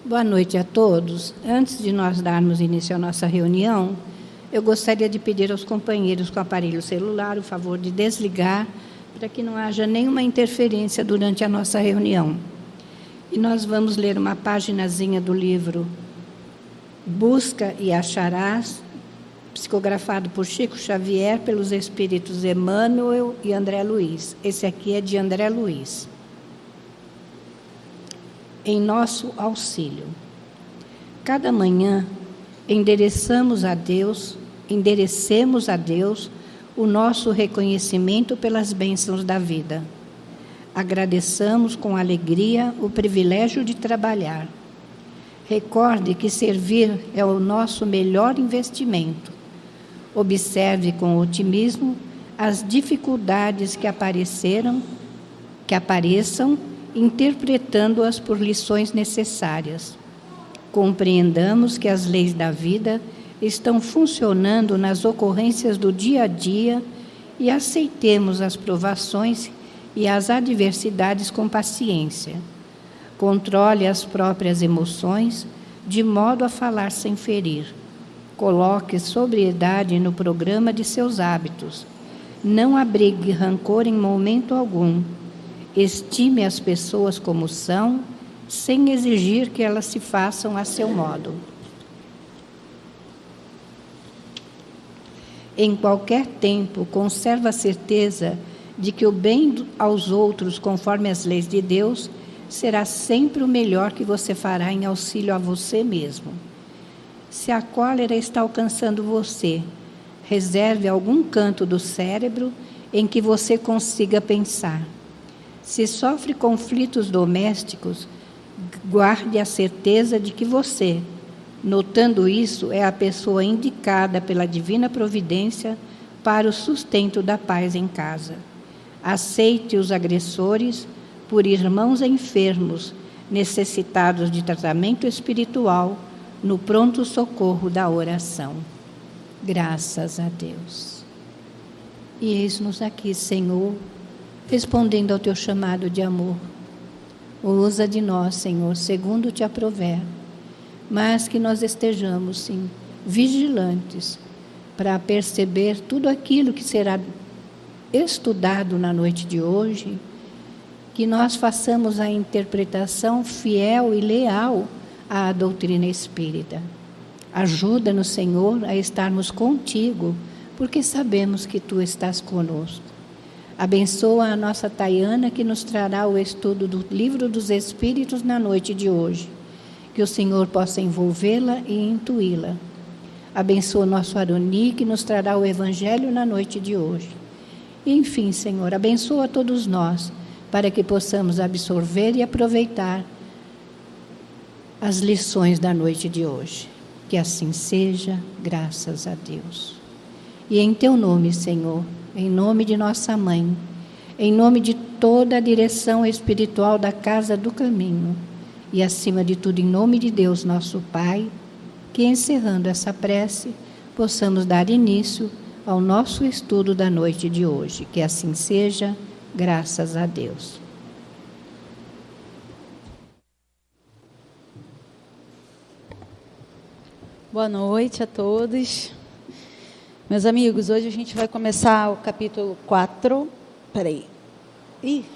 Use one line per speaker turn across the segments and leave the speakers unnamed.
Boa noite a todos. Antes de nós darmos início à nossa reunião, eu gostaria de pedir aos companheiros com aparelho celular o favor de desligar para que não haja nenhuma interferência durante a nossa reunião. E nós vamos ler uma paginazinha do livro Busca e Acharás, psicografado por Chico Xavier, pelos espíritos Emmanuel e André Luiz. Esse aqui é de André Luiz. Em nosso auxílio. Cada manhã enderecemos a Deus o nosso reconhecimento pelas bênçãos da vida. Agradeçamos com alegria o privilégio de trabalhar. Recorde que servir é o nosso melhor investimento. Observe com otimismo as dificuldades que apareçam, interpretando-as por lições necessárias. Compreendamos que as leis da vida estão funcionando nas ocorrências do dia a dia e aceitemos as provações e as adversidades com paciência. Controle as próprias emoções, de modo a falar sem ferir. Coloque sobriedade no programa de seus hábitos. Não abrigue rancor em momento algum. Estime as pessoas como são, sem exigir que elas se façam a seu modo. Em qualquer tempo, conserve a certeza de que o bem aos outros, conforme as leis de Deus, será sempre o melhor que você fará em auxílio a você mesmo. Se a cólera está alcançando você, reserve algum canto do cérebro em que você consiga pensar. Se sofre conflitos domésticos, guarde a certeza de que você, notando isso, é a pessoa indicada pela divina providência para o sustento da paz em casa. Aceite os agressores por irmãos enfermos, necessitados de tratamento espiritual, no pronto socorro da oração. Graças a Deus. E eis-nos aqui, Senhor, respondendo ao teu chamado de amor. Usa de nós, Senhor, segundo te aprover, mas que nós estejamos, sim, vigilantes para perceber tudo aquilo que será estudado na noite de hoje, que nós façamos a interpretação fiel e leal à doutrina espírita. Ajuda-nos, Senhor, a estarmos contigo, porque sabemos que tu estás conosco. Abençoa a nossa Tayana, que nos trará o estudo do Livro dos Espíritos na noite de hoje. Que o Senhor possa envolvê-la e intuí-la. Abençoa o nosso Aroni, que nos trará o Evangelho na noite de hoje. E, enfim, Senhor, abençoa a todos nós, para que possamos absorver e aproveitar as lições da noite de hoje. Que assim seja, graças a Deus. E em teu nome, Senhor, em nome de nossa mãe, em nome de toda a direção espiritual da Casa do Caminho, e acima de tudo, em nome de Deus, nosso Pai, que encerrando essa prece, possamos dar início ao nosso estudo da noite de hoje. Que assim seja, graças a Deus.
Boa noite a todos. Meus amigos, hoje a gente vai começar o capítulo 4,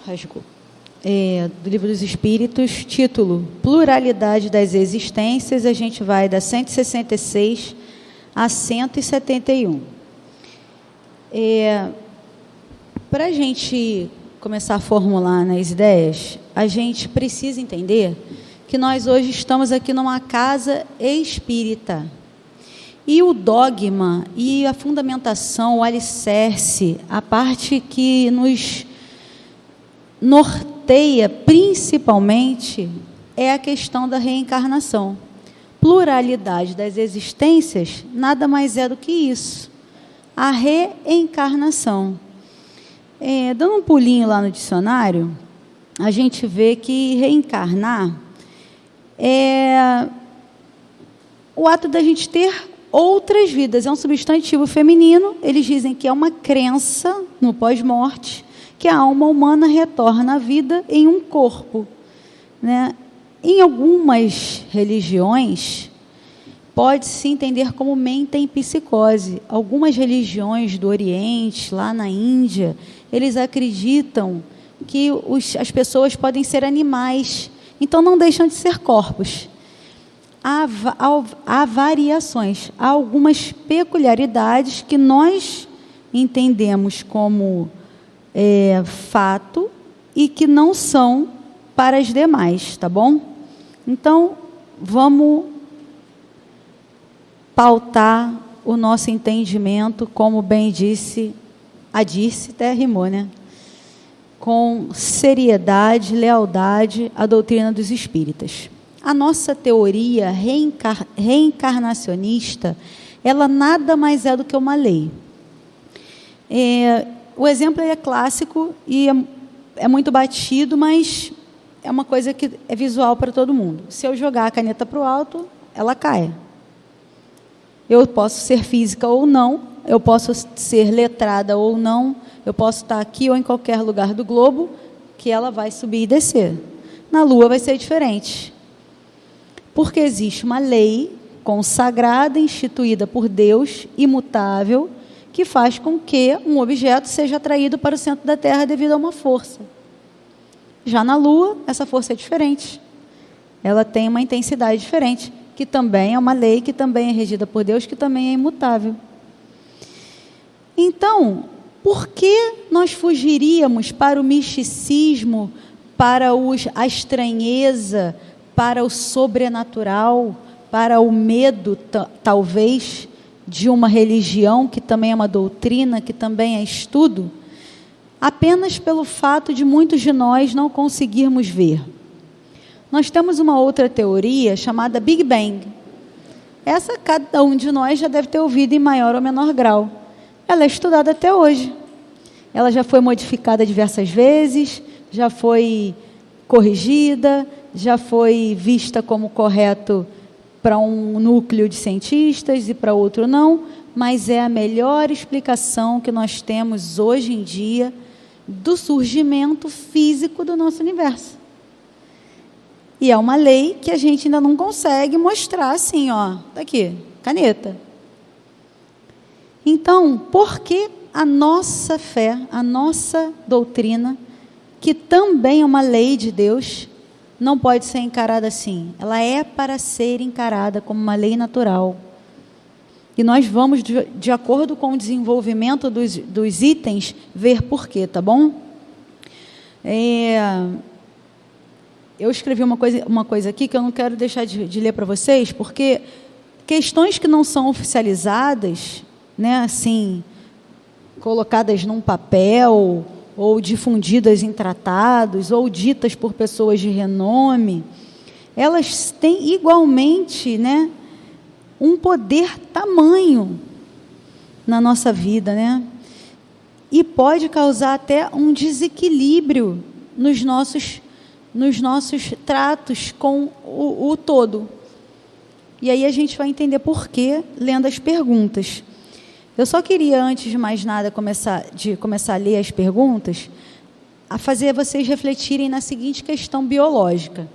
rasgou, do Livro dos Espíritos, título Pluralidade das Existências. A gente vai da 166 a 171. Para a gente começar a formular nas ideias, a gente precisa entender que nós hoje estamos aqui numa casa espírita. E o dogma e a fundamentação, o alicerce, a parte que nos norteia principalmente é a questão da reencarnação. Pluralidade das existências nada mais é do que isso, a reencarnação. Dando um pulinho lá no dicionário, a gente vê que reencarnar é o ato da gente ter outras vidas. É um substantivo feminino. Eles dizem que é uma crença no pós-morte, que a alma humana retorna à vida em um corpo, né? Em algumas religiões, pode-se entender como mentempsicose. Algumas religiões do Oriente, lá na Índia, eles acreditam que as pessoas podem ser animais, então não deixam de ser corpos. Há variações, há algumas peculiaridades que nós entendemos como fato e que não são para as demais, tá bom? Então, vamos pautar o nosso entendimento, como bem disse a Dirce, até rimou, né? Com seriedade, lealdade à doutrina dos espíritas. A nossa teoria reencarnacionista, ela nada mais é do que uma lei. O exemplo é clássico e é muito batido, mas é uma coisa que é visual para todo mundo. Se eu jogar a caneta para o alto, ela cai. Eu posso ser física ou não, eu posso ser letrada ou não, eu posso estar aqui ou em qualquer lugar do globo, que ela vai subir e descer. Na Lua vai ser diferente. Porque existe uma lei consagrada, instituída por Deus, imutável, que faz com que um objeto seja atraído para o centro da Terra devido a uma força. Já na Lua, essa força é diferente. Ela tem uma intensidade diferente, que também é uma lei, que também é regida por Deus, que também é imutável. Então, por que nós fugiríamos para o misticismo, para a estranheza, para o sobrenatural, para o medo, talvez, de uma religião, que também é uma doutrina, que também é estudo, apenas pelo fato de muitos de nós não conseguirmos ver? Nós temos uma outra teoria chamada Big Bang. Essa cada um de nós já deve ter ouvido em maior ou menor grau. Ela é estudada até hoje. Ela já foi modificada diversas vezes, já foi corrigida, já foi vista como correto para um núcleo de cientistas e para outro não, mas é a melhor explicação que nós temos hoje em dia do surgimento físico do nosso universo. E é uma lei que a gente ainda não consegue mostrar assim, ó, tá aqui, caneta. Então, por que a nossa fé, a nossa doutrina, que também é uma lei de Deus, não pode ser encarada assim? Ela é para ser encarada como uma lei natural. E nós vamos, de acordo com o desenvolvimento dos itens, ver por quê, tá bom? Eu escrevi uma coisa aqui que eu não quero deixar de ler para vocês, porque questões que não são oficializadas, né, assim, colocadas num papel, ou difundidas em tratados, ou ditas por pessoas de renome, elas têm igualmente, né, um poder tamanho na nossa vida, né? E pode causar até um desequilíbrio nos nossos tratos com o todo. E aí a gente vai entender por quê, lendo as perguntas. Eu só queria, antes de mais nada, começar a ler as perguntas, a fazer vocês refletirem na seguinte questão biológica,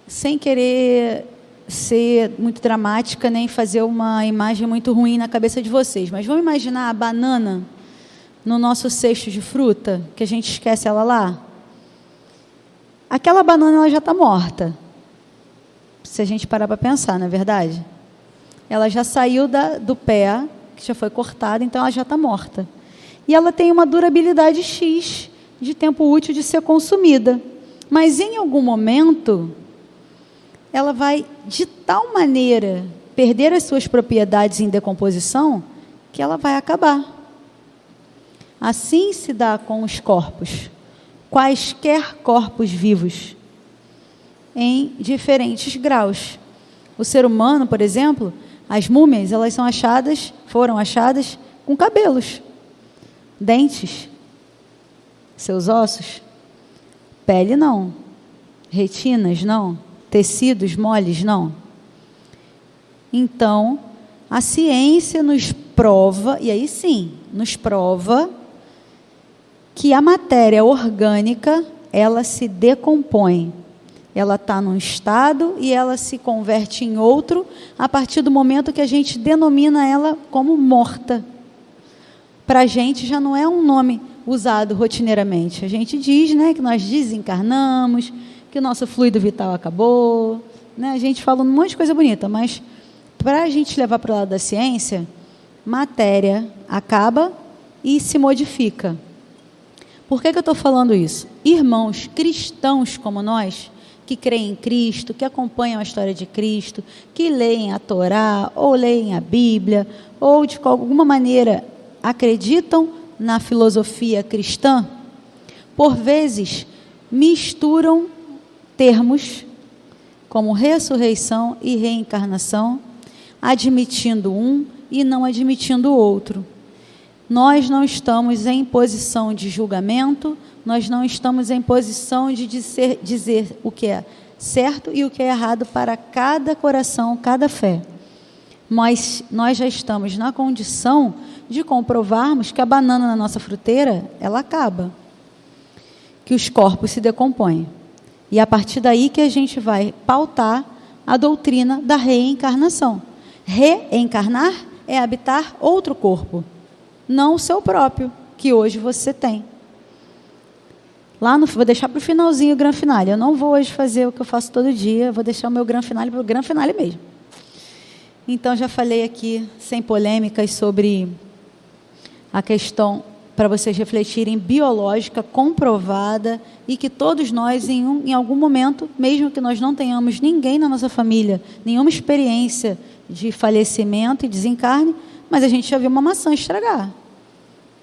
sem querer ser muito dramática, nem fazer uma imagem muito ruim na cabeça de vocês, mas vamos imaginar a banana no nosso cesto de fruta, que a gente esquece ela lá? Aquela banana ela já está morta, se a gente parar para pensar, não é verdade? Ela já saiu do pé, que já foi cortada, então ela já está morta. E ela tem uma durabilidade X de tempo útil de ser consumida. Mas em algum momento, ela vai de tal maneira perder as suas propriedades em decomposição, que ela vai acabar. Assim se dá com os corpos, quaisquer corpos vivos, em diferentes graus. O ser humano, por exemplo, as múmias, elas foram achadas com cabelos, dentes, seus ossos, pele não, retinas não, tecidos moles não. Então, a ciência nos prova, e aí sim, nos prova que a matéria orgânica, ela se decompõe. Ela está num estado e ela se converte em outro a partir do momento que a gente denomina ela como morta. Para a gente já não é um nome usado rotineiramente. A gente diz, né, que nós desencarnamos, que o nosso fluido vital acabou, né? A gente fala um monte de coisa bonita, mas para a gente levar para o lado da ciência, matéria acaba e se modifica. Por que eu estou falando isso? Irmãos cristãos como nós, que creem em Cristo, que acompanham a história de Cristo, que leem a Torá, ou leem a Bíblia, ou de alguma maneira acreditam na filosofia cristã, por vezes misturam termos como ressurreição e reencarnação, admitindo um e não admitindo o outro. Nós não estamos em posição de julgamento, nós não estamos em posição de dizer o que é certo e o que é errado para cada coração, cada fé. Mas nós já estamos na condição de comprovarmos que a banana na nossa fruteira, ela acaba, que os corpos se decompõem. E é a partir daí que a gente vai pautar a doutrina da reencarnação. Reencarnar é habitar outro corpo, não o seu próprio, que hoje você tem. Vou deixar para o finalzinho o gran finale. Eu não vou hoje fazer o que eu faço todo dia, vou deixar o meu gran finale para o gran finale mesmo. Então, já falei aqui, sem polêmicas, sobre a questão, para vocês refletirem, biológica, comprovada, e que todos nós, em algum momento, mesmo que nós não tenhamos ninguém na nossa família, nenhuma experiência de falecimento e desencarne, mas a gente já viu uma maçã estragar.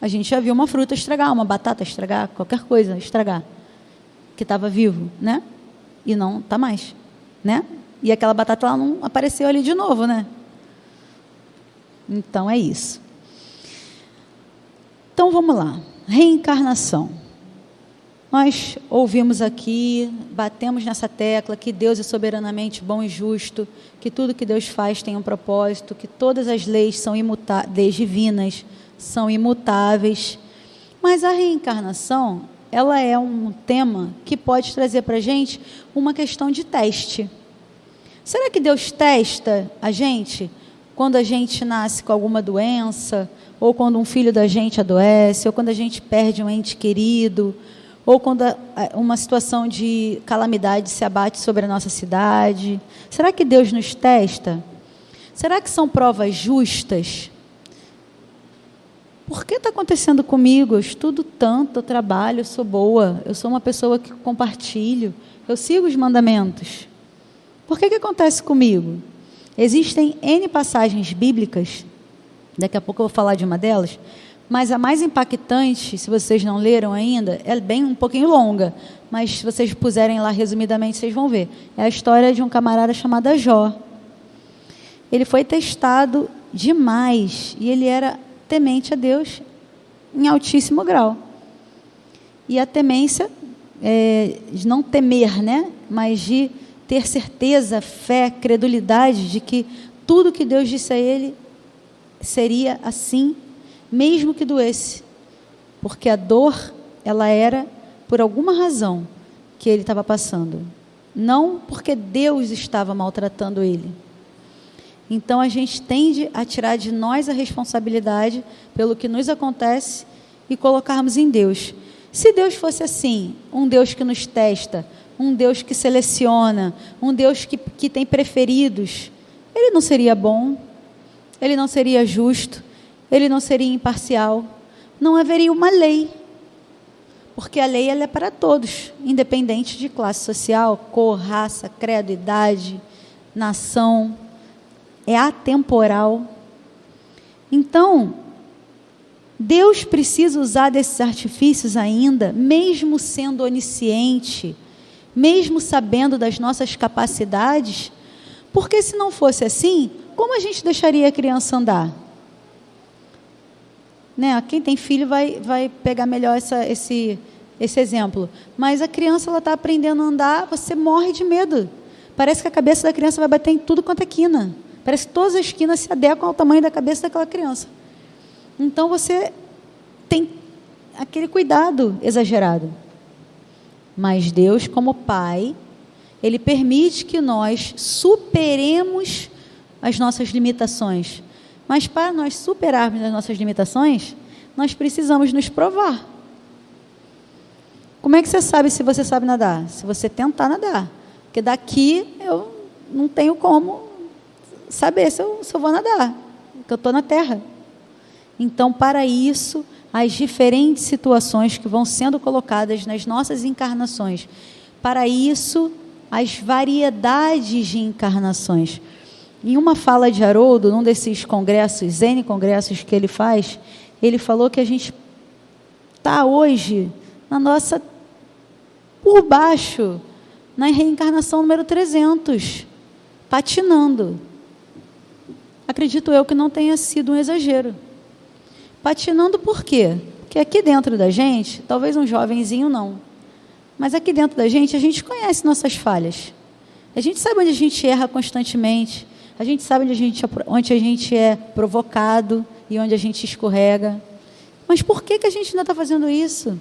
A gente já viu uma fruta estragar, uma batata estragar, qualquer coisa estragar, que estava vivo, né? E não está mais, né? E aquela batata lá não apareceu ali de novo, né? Então, é isso. Então, vamos lá. Reencarnação. Nós ouvimos aqui, batemos nessa tecla, que Deus é soberanamente bom e justo, que tudo que Deus faz tem um propósito, que todas as leis são leis divinas, são imutáveis. Mas a reencarnação, ela é um tema que pode trazer para a gente uma questão de teste. Será que Deus testa a gente quando a gente nasce com alguma doença, ou quando um filho da gente adoece, ou quando a gente perde um ente querido, ou quando uma situação de calamidade se abate sobre a nossa cidade? Será que Deus nos testa? Será que são provas justas? Por que está acontecendo comigo? Eu estudo tanto, eu trabalho, eu sou boa, eu sou uma pessoa que compartilho, eu sigo os mandamentos. Por que acontece comigo? Existem N passagens bíblicas, daqui a pouco eu vou falar de uma delas, mas a mais impactante, se vocês não leram ainda, é bem um pouquinho longa, mas se vocês puserem lá resumidamente, vocês vão ver. É a história de um camarada chamado Jó. Ele foi testado demais, e ele era temente a Deus em altíssimo grau. E a temência, de não temer, né? Mas de ter certeza, fé, credulidade de que tudo que Deus disse a ele seria assim, mesmo que doesse. Porque a dor, ela era por alguma razão que ele estava passando. Não porque Deus estava maltratando ele. Então, a gente tende a tirar de nós a responsabilidade pelo que nos acontece e colocarmos em Deus. Se Deus fosse assim, um Deus que nos testa, um Deus que seleciona, um Deus que tem preferidos, Ele não seria bom, Ele não seria justo, Ele não seria imparcial, não haveria uma lei, porque a lei ela é para todos, independente de classe social, cor, raça, credo, idade, nação, é atemporal. Então, Deus precisa usar desses artifícios ainda, mesmo sendo onisciente, mesmo sabendo das nossas capacidades, porque se não fosse assim, como a gente deixaria a criança andar? Né? Quem tem filho vai pegar melhor esse exemplo. Mas a criança está aprendendo a andar, você morre de medo. Parece que a cabeça da criança vai bater em tudo quanto é quina. Parece que todas as quinas se adequam ao tamanho da cabeça daquela criança. Então, você tem aquele cuidado exagerado. Mas Deus, como Pai, Ele permite que nós superemos as nossas limitações. Mas para nós superarmos as nossas limitações, nós precisamos nos provar. Como é que você sabe se você sabe nadar? Se você tentar nadar. Porque daqui eu não tenho como saber se eu vou nadar, porque eu estou na terra. Então, para isso, as diferentes situações que vão sendo colocadas nas nossas encarnações, para isso, as variedades de encarnações. Em uma fala de Haroldo, num desses congressos, N congressos que ele faz, ele falou que a gente está hoje na nossa, por baixo, na reencarnação número 300, patinando. Acredito eu que não tenha sido um exagero. Patinando por quê? Porque aqui dentro da gente, talvez um jovenzinho não, mas aqui dentro da gente, a gente conhece nossas falhas. A gente sabe onde a gente erra constantemente, a gente sabe onde a gente é provocado e onde a gente escorrega. Mas por que a gente ainda está fazendo isso?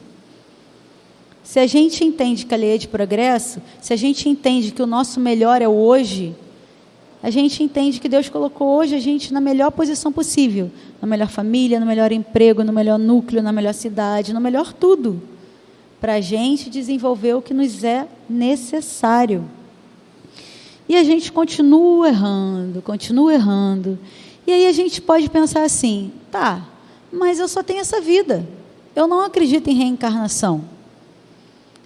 Se a gente entende que a lei é de progresso, se a gente entende que o nosso melhor é o hoje, a gente entende que Deus colocou hoje a gente na melhor posição possível, na melhor família, no melhor emprego, no melhor núcleo, na melhor cidade, no melhor tudo, para a gente desenvolver o que nos é necessário. E a gente continua errando. E aí a gente pode pensar assim, tá, mas eu só tenho essa vida, eu não acredito em reencarnação.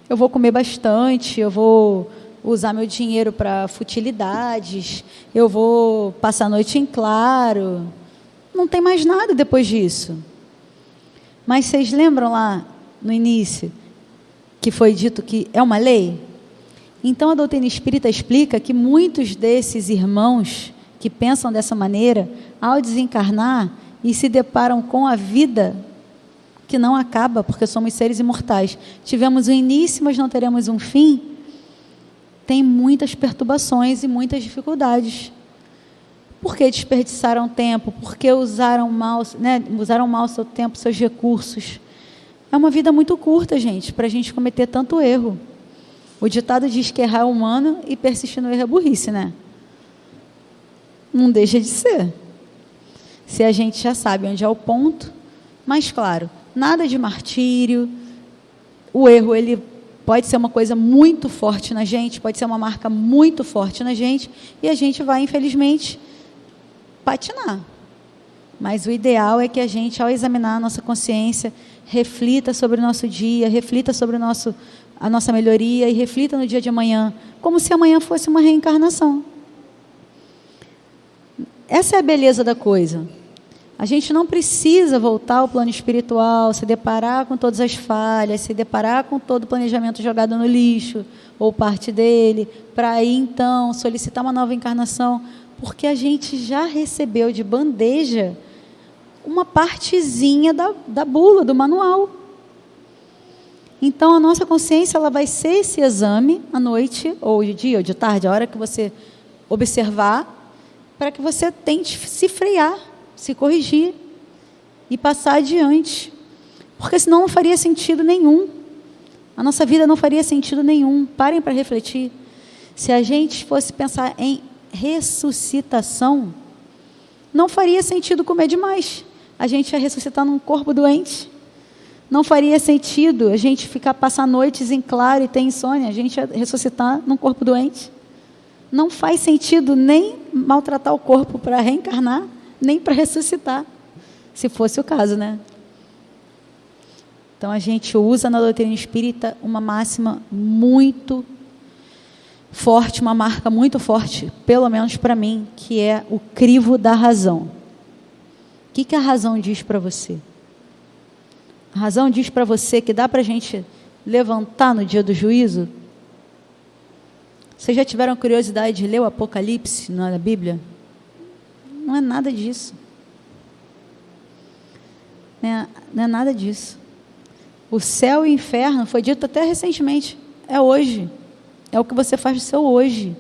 Eu vou comer bastante, eu vou usar meu dinheiro para futilidades, eu vou passar a noite em claro, não tem mais nada depois disso. Mas vocês lembram lá no início que foi dito que é uma lei? Então a doutrina espírita explica que muitos desses irmãos que pensam dessa maneira, ao desencarnar e se deparam com a vida que não acaba, porque somos seres imortais, tivemos um início, mas não teremos um fim, tem muitas perturbações e muitas dificuldades. Por que desperdiçaram tempo? Por que usaram mal seu tempo, seus recursos? É uma vida muito curta, gente, para a gente cometer tanto erro. O ditado diz que errar é humano e persistir no erro é burrice, né? Não deixa de ser. Se a gente já sabe onde é o ponto, mas claro, nada de martírio. O erro, ele pode ser uma coisa muito forte na gente, pode ser uma marca muito forte na gente, e a gente vai, infelizmente, patinar. Mas o ideal é que a gente, ao examinar a nossa consciência, reflita sobre o nosso dia, reflita sobre a nossa melhoria e reflita no dia de amanhã, como se amanhã fosse uma reencarnação. Essa é a beleza da coisa. A gente não precisa voltar ao plano espiritual, se deparar com todas as falhas, se deparar com todo o planejamento jogado no lixo, ou parte dele, para aí então solicitar uma nova encarnação, porque a gente já recebeu de bandeja uma partezinha da bula, do manual. Então a nossa consciência, ela vai ser esse exame à noite, ou de dia, ou de tarde, a hora que você observar, para que você tente se frear, se corrigir e passar adiante, porque senão não faria sentido nenhum, a nossa vida não faria sentido nenhum. Parem para refletir. Se a gente fosse pensar em ressuscitação, não faria sentido comer demais, a gente ia ressuscitar num corpo doente. Não faria sentido a gente passar noites em claro e ter insônia, a gente ia ressuscitar num corpo doente. Não faz sentido nem maltratar o corpo para reencarnar, nem para ressuscitar, se fosse o caso, né? Então a gente usa na doutrina espírita uma máxima muito forte, uma marca muito forte, pelo menos para mim, que é o crivo da razão. O que a razão diz para você? A razão diz para você que dá para a gente levantar no dia do juízo? Vocês já tiveram curiosidade de ler o Apocalipse na Bíblia? Não é nada disso. Não é nada disso. O céu e o inferno, foi dito até recentemente, é hoje. É o que você faz no seu hoje.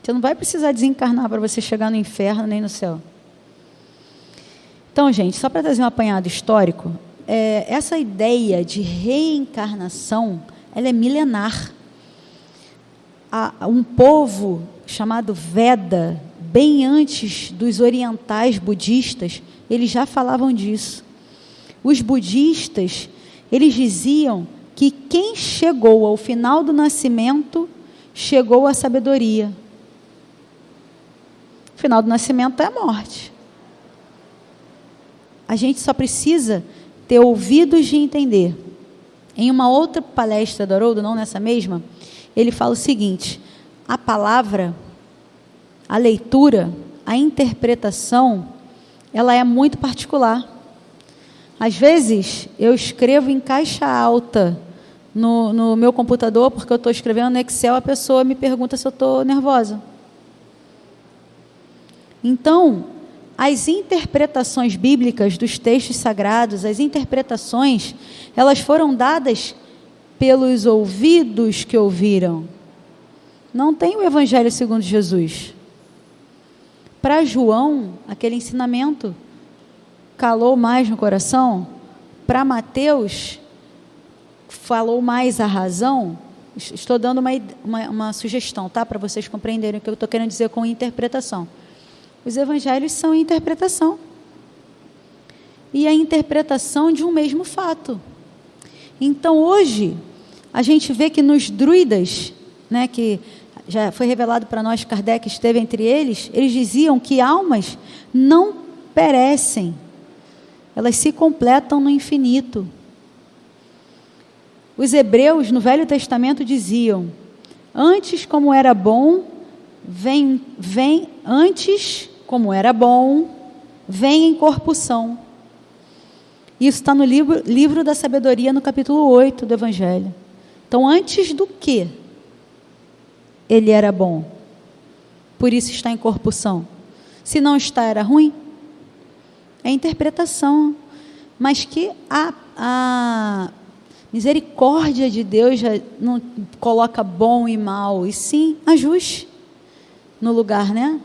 Você não vai precisar desencarnar para você chegar no inferno nem no céu. Então, gente, só para trazer um apanhado histórico, essa ideia de reencarnação, ela é milenar. um povo chamado Veda, bem antes dos orientais budistas, eles já falavam disso. Os budistas, eles diziam que quem chegou ao final do nascimento, chegou à sabedoria. O final do nascimento é a morte. A gente só precisa ter ouvidos de entender. Em uma outra palestra do Haroldo, não nessa mesma, ele fala o seguinte: a palavra, a leitura, a interpretação, ela é muito particular. Às vezes, eu escrevo em caixa alta no meu computador, porque eu estou escrevendo no Excel, a pessoa me pergunta se eu estou nervosa. Então, as interpretações bíblicas dos textos sagrados, as interpretações, elas foram dadas pelos ouvidos que ouviram. Não tem o Evangelho segundo Jesus. Para João, aquele ensinamento calou mais no coração. Para Mateus, falou mais a razão. Estou dando uma sugestão, tá? Para vocês compreenderem o que eu estou querendo dizer com interpretação. Os evangelhos são interpretação. E a interpretação de um mesmo fato. Então, hoje, a gente vê que nos druidas, né, que já foi revelado para nós, Kardec esteve entre eles, eles diziam que almas não perecem, elas se completam no infinito. Os hebreus, no Velho Testamento, diziam: antes como era bom, antes como era bom, vem em corpo são. Isso está no livro da sabedoria, no capítulo 8 do Evangelho. Então, antes do que ele era bom, por isso está em corpo são. Se não está, era ruim? É interpretação. Mas que a misericórdia de Deus já não coloca bom e mal, e sim ajuste no lugar, né?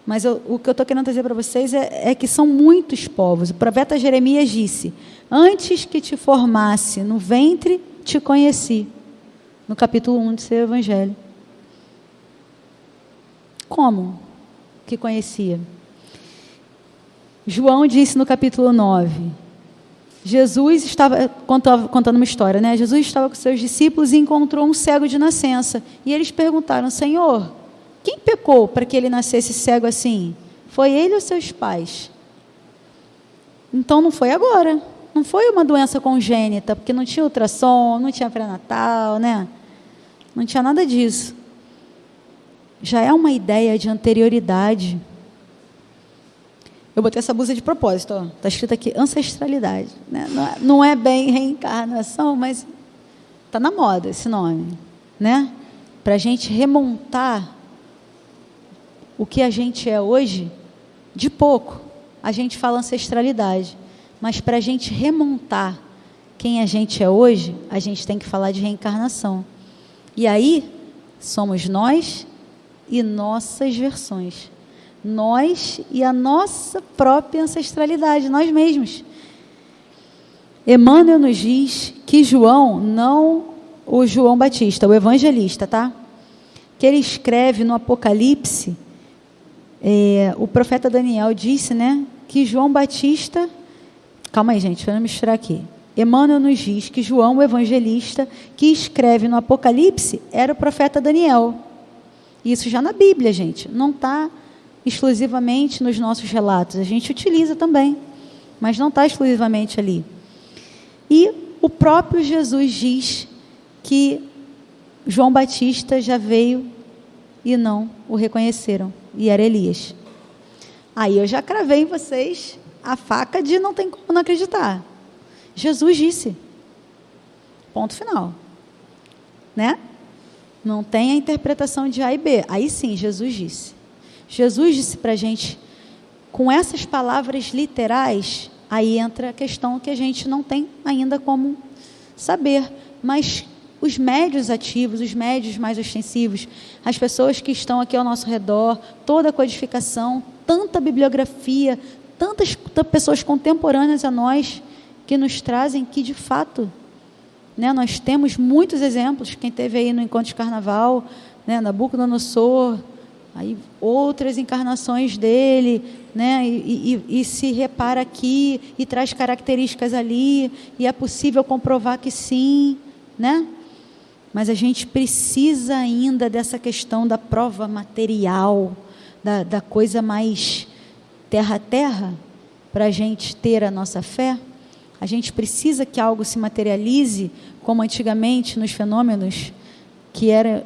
Mas o que eu estou querendo trazer para vocês é que são muitos povos. O profeta Jeremias disse: antes que te formasse no ventre, te conheci. No capítulo 1 do seu Evangelho. Como que conhecia? João disse no capítulo 9, Jesus estava, contando uma história, né? Jesus estava com seus discípulos e encontrou um cego de nascença. E eles perguntaram: Senhor, quem pecou para que ele nascesse cego assim? Foi ele ou seus pais? Então não foi agora. Não foi uma doença congênita, porque não tinha ultrassom, não tinha pré-natal, né? Não tinha nada disso. Já é uma ideia de anterioridade. Eu botei essa blusa de propósito, ó. Está escrito aqui ancestralidade, né? Não é bem reencarnação, mas está na moda esse nome, né? Para a gente remontar o que a gente é hoje, de pouco, a gente fala ancestralidade, mas para a gente remontar quem a gente é hoje, a gente tem que falar de reencarnação. E aí, somos nós e nossas versões. Nós e a nossa própria ancestralidade, nós mesmos. Emmanuel nos diz que João, não o João Batista, o evangelista, tá? Que ele escreve no Apocalipse, o profeta Daniel disse, né, que João Batista... Calma aí, gente, vamos misturar aqui. Emmanuel nos diz que João, o evangelista, que escreve no Apocalipse, era o profeta Daniel. Isso já na Bíblia, gente. Não está exclusivamente nos nossos relatos. A gente utiliza também, mas não está exclusivamente ali. E o próprio Jesus diz que João Batista já veio e não o reconheceram. E era Elias. Aí eu já cravei em vocês a faca de não tem como não acreditar. Jesus disse. Ponto final. Né? Não tem a interpretação de A e B. Aí sim, Jesus disse. Jesus disse para a gente, com essas palavras literais, aí entra a questão que a gente não tem ainda como saber. Mas os médios ativos, os médios mais ostensivos, as pessoas que estão aqui ao nosso redor, toda a codificação, tanta bibliografia, tantas pessoas contemporâneas a nós, que nos trazem que, de fato, né, nós temos muitos exemplos. Quem esteve aí no Encontro de Carnaval né, Nabucodonosor, aí outras encarnações dele, né, e se repara aqui, e traz características ali, e é possível comprovar que sim, né? Mas a gente precisa ainda dessa questão da prova material, da coisa mais terra a terra, para a gente ter a nossa fé. A gente precisa que algo se materialize, como antigamente nos fenômenos, que era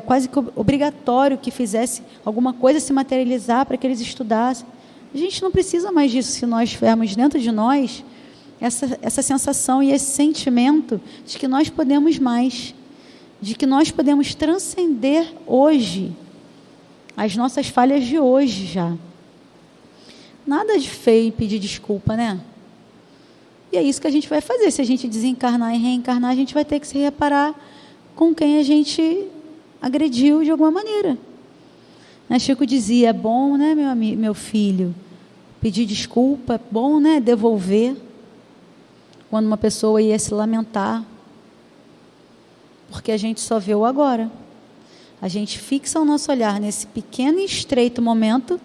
quase que obrigatório que fizesse alguma coisa se materializar para que eles estudassem. A gente não precisa mais disso se nós tivermos dentro de nós essa sensação e esse sentimento de que nós podemos mais, de que nós podemos transcender hoje as nossas falhas de hoje já. Nada de feio e pedir desculpa, né? E é isso que a gente vai fazer. Se a gente desencarnar e reencarnar, a gente vai ter que se reparar com quem a gente agrediu de alguma maneira. Chico dizia, é bom, né, meu filho, pedir desculpa, é bom, né, devolver, quando uma pessoa ia se lamentar, porque a gente só vê o agora. A gente fixa o nosso olhar nesse pequeno e estreito momento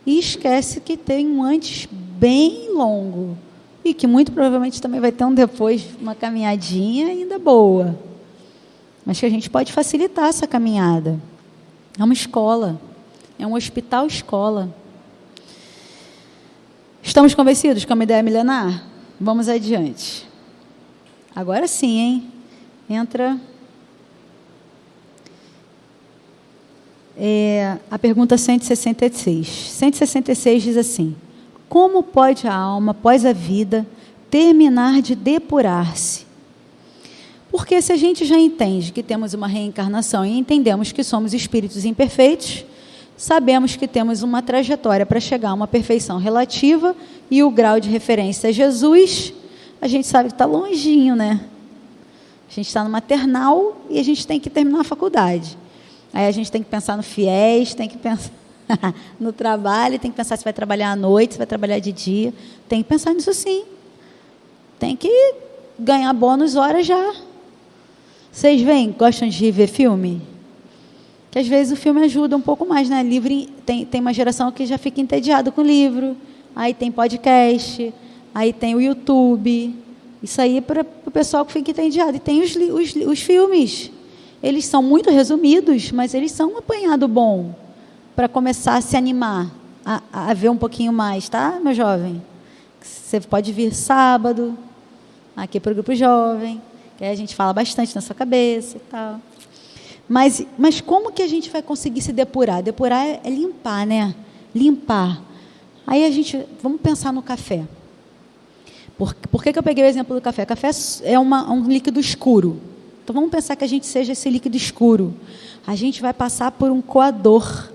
e esquece que tem um antes bem longo e que muito provavelmente também vai ter um depois, uma caminhadinha ainda boa, mas que a gente pode facilitar essa caminhada. É uma escola, é um hospital-escola. Estamos convencidos com a ideia milenar? Vamos adiante. Agora sim, hein? Entra a pergunta 166. 166 diz assim: como pode a alma, após a vida, terminar de depurar-se? Porque se a gente já entende que temos uma reencarnação e entendemos que somos espíritos imperfeitos, sabemos que temos uma trajetória para chegar a uma perfeição relativa e o grau de referência é Jesus, a gente sabe que está longinho, né? A gente está no maternal e a gente tem que terminar a faculdade. Aí a gente tem que pensar no fiéis, tem que pensar no trabalho, tem que pensar se vai trabalhar à noite, se vai trabalhar de dia. Tem que pensar nisso sim. Tem que ganhar bônus horas já. Vocês veem, gostam de ver filme? Que às vezes o filme ajuda um pouco mais, né? Livro, tem uma geração que já fica entediada com o livro, aí tem podcast, aí tem o YouTube. Isso aí é para o pessoal que fica entediado. E tem os filmes. Eles são muito resumidos, mas eles são um apanhado bom para começar a se animar, a ver um pouquinho mais, tá, meu jovem? Você pode vir sábado, aqui para o Grupo Jovem, que aí a gente fala bastante na sua cabeça e tal. Mas como que a gente vai conseguir se depurar? Depurar é limpar, né? Limpar. Aí vamos pensar no café. Por que eu peguei o exemplo do café? Café é um líquido escuro. Então, vamos pensar que a gente seja esse líquido escuro. A gente vai passar por um coador.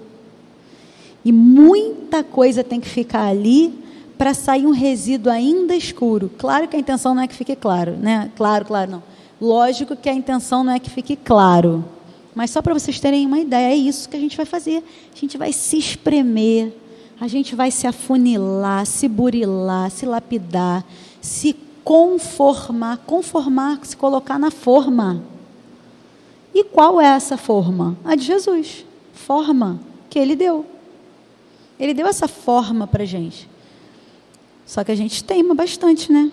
E muita coisa tem que ficar ali para sair um resíduo ainda escuro. Claro que a intenção não é que fique claro, né? Claro, não. Lógico que a intenção não é que fique claro. Mas só para vocês terem uma ideia, é isso que a gente vai fazer. A gente vai se espremer, a gente vai se afunilar, se burilar, se lapidar, se conformar, se colocar na forma. E qual é essa forma? A de Jesus. Forma que Ele deu. Ele deu essa forma para a gente. Só que a gente teima bastante, né?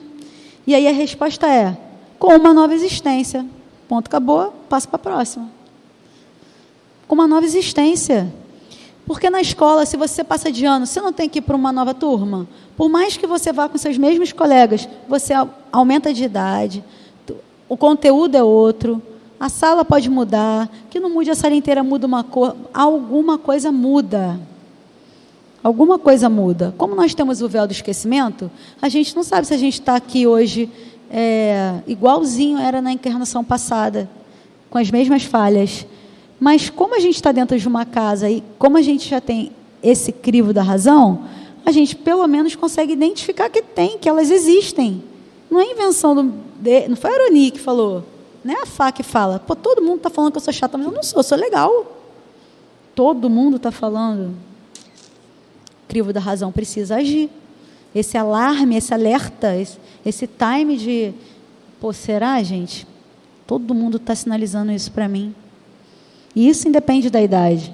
E aí a resposta é, com uma nova existência. Ponto, acabou, passo para a próxima. Com uma nova existência. Porque na escola, se você passa de ano, você não tem que ir para uma nova turma? Por mais que você vá com seus mesmos colegas, você aumenta de idade, o conteúdo é outro, a sala pode mudar, que não mude a sala inteira, muda uma cor, alguma coisa muda. Alguma coisa muda. Como nós temos o véu do esquecimento, a gente não sabe se a gente está aqui hoje igualzinho era na encarnação passada, com as mesmas falhas. Mas como a gente está dentro de uma casa e como a gente já tem esse crivo da razão, a gente pelo menos consegue identificar que elas existem. Não é invenção não foi a Aroni que falou, não é a Fá que fala. Pô, todo mundo está falando que eu sou chata, mas eu não sou, eu sou legal. Todo mundo está falando. O crivo da razão precisa agir. Esse alarme, esse alerta, esse time de... Pô, será, gente? Todo mundo está sinalizando isso para mim. E isso independe da idade.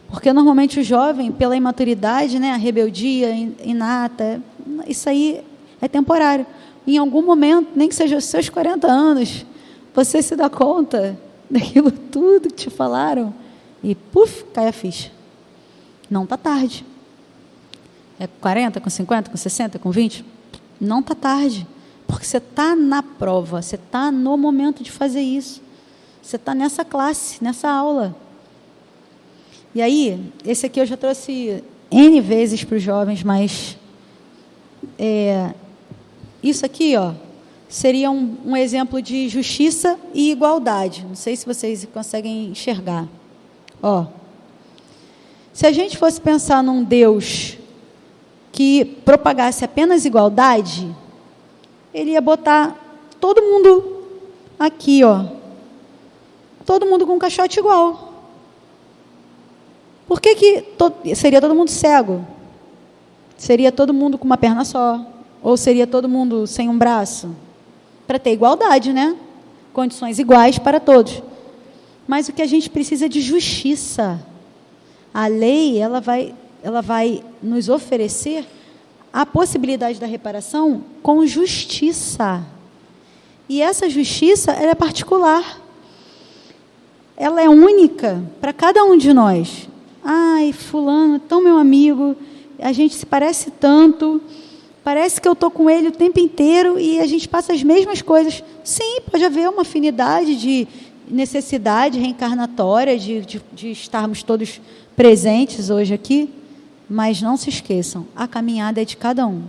Porque normalmente o jovem, pela imaturidade, né, a rebeldia inata, isso aí é temporário. Em algum momento, nem que seja os seus 40 anos, você se dá conta daquilo tudo que te falaram e, puf, cai a ficha. Não está tarde. É com 40, com 50, com 60, com 20? Não está tarde. Porque você está na prova, você está no momento de fazer isso. Você está nessa classe, nessa aula. E aí, esse aqui eu já trouxe N vezes para os jovens, mas isso aqui, ó, seria um exemplo de justiça e igualdade. Não sei se vocês conseguem enxergar. Ó, se a gente fosse pensar num Deus que propagasse apenas igualdade, ele ia botar todo mundo aqui, ó. Todo mundo com um caixote igual. Por que seria todo mundo cego? Seria todo mundo com uma perna só? Ou seria todo mundo sem um braço? Para ter igualdade, né? Condições iguais para todos. Mas o que a gente precisa é de justiça. A lei, ela vai nos oferecer a possibilidade da reparação com justiça. E essa justiça, ela é particular. Ela é única para cada um de nós. Ai, fulano, tão meu amigo, a gente se parece tanto, parece que eu estou com ele o tempo inteiro e a gente passa as mesmas coisas. Sim, pode haver uma afinidade de necessidade reencarnatória, de estarmos todos presentes hoje aqui, mas não se esqueçam, a caminhada é de cada um.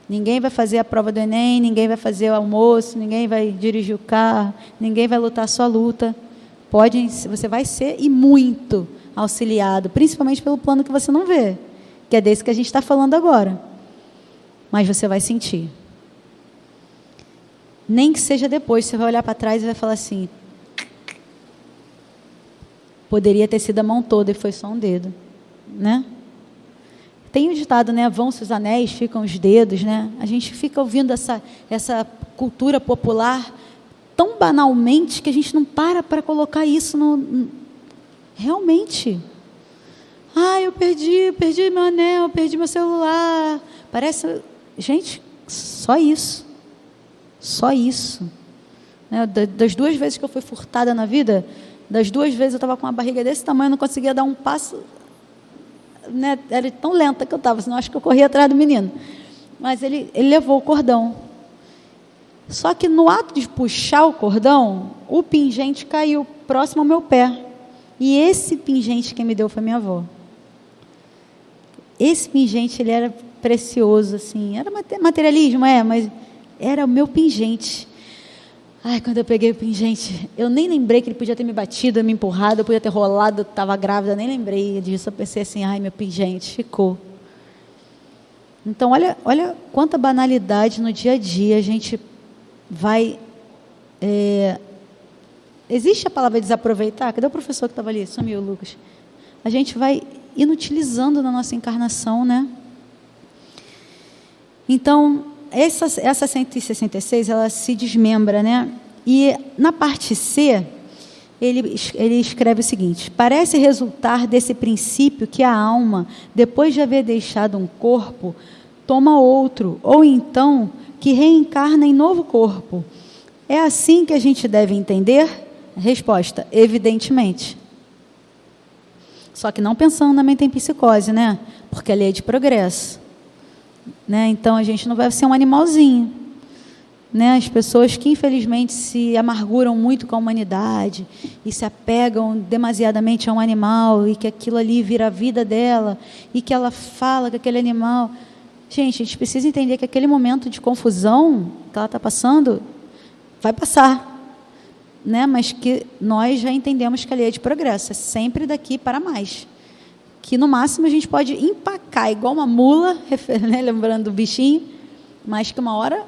Ninguém vai fazer a prova do Enem, ninguém vai fazer o almoço, ninguém vai dirigir o carro, ninguém vai lutar a sua luta. Você vai ser e muito auxiliado, principalmente pelo plano que você não vê, que é desse que a gente está falando agora. Mas você vai sentir. Nem que seja depois, você vai olhar para trás e vai falar assim, poderia ter sido a mão toda e foi só um dedo, né? Tem o ditado, né? Vão-se os anéis, ficam os dedos, né? A gente fica ouvindo essa cultura popular tão banalmente que a gente não para colocar isso realmente. Ah, eu perdi meu anel, perdi meu celular. Parece, gente, só isso. Só isso. Né? Das 2 vezes que eu fui furtada na vida, das 2 vezes eu estava com uma barriga desse tamanho, eu não conseguia dar um passo, né? Era tão lenta que eu estava, senão acho que eu corria atrás do menino. Mas ele levou o cordão. Só que no ato de puxar o cordão, o pingente caiu próximo ao meu pé. E esse pingente quem me deu foi minha avó. Esse pingente, ele era precioso, assim. Era materialismo, mas era o meu pingente. Ai, quando eu peguei o pingente, eu nem lembrei que ele podia ter me batido, me empurrado, eu podia ter rolado, eu estava grávida, nem lembrei disso. Eu pensei assim, ai, meu pingente, ficou. Então, olha quanta banalidade no dia a dia a gente vai... existe a palavra desaproveitar? Cadê o professor que estava ali? Sumiu, Lucas. A gente vai inutilizando na nossa encarnação, né? Então, essa 166, ela se desmembra, né? E na parte C, ele escreve o seguinte: parece resultar desse princípio que a alma, depois de haver deixado um corpo, toma outro, ou então que reencarna em novo corpo. É assim que a gente deve entender? Resposta: evidentemente. Só que não pensando na metempsicose, né? Porque a lei é de progresso. Né? Então, a gente não vai ser um animalzinho. Né? As pessoas que, infelizmente, se amarguram muito com a humanidade e se apegam demasiadamente a um animal e que aquilo ali vira a vida dela e que ela fala que aquele animal... Gente, a gente precisa entender que aquele momento de confusão que ela está passando vai passar. Né? Mas que nós já entendemos que a lei é de progresso, é sempre daqui para mais. Que no máximo a gente pode empacar igual uma mula, né? Lembrando do bichinho, mas que uma hora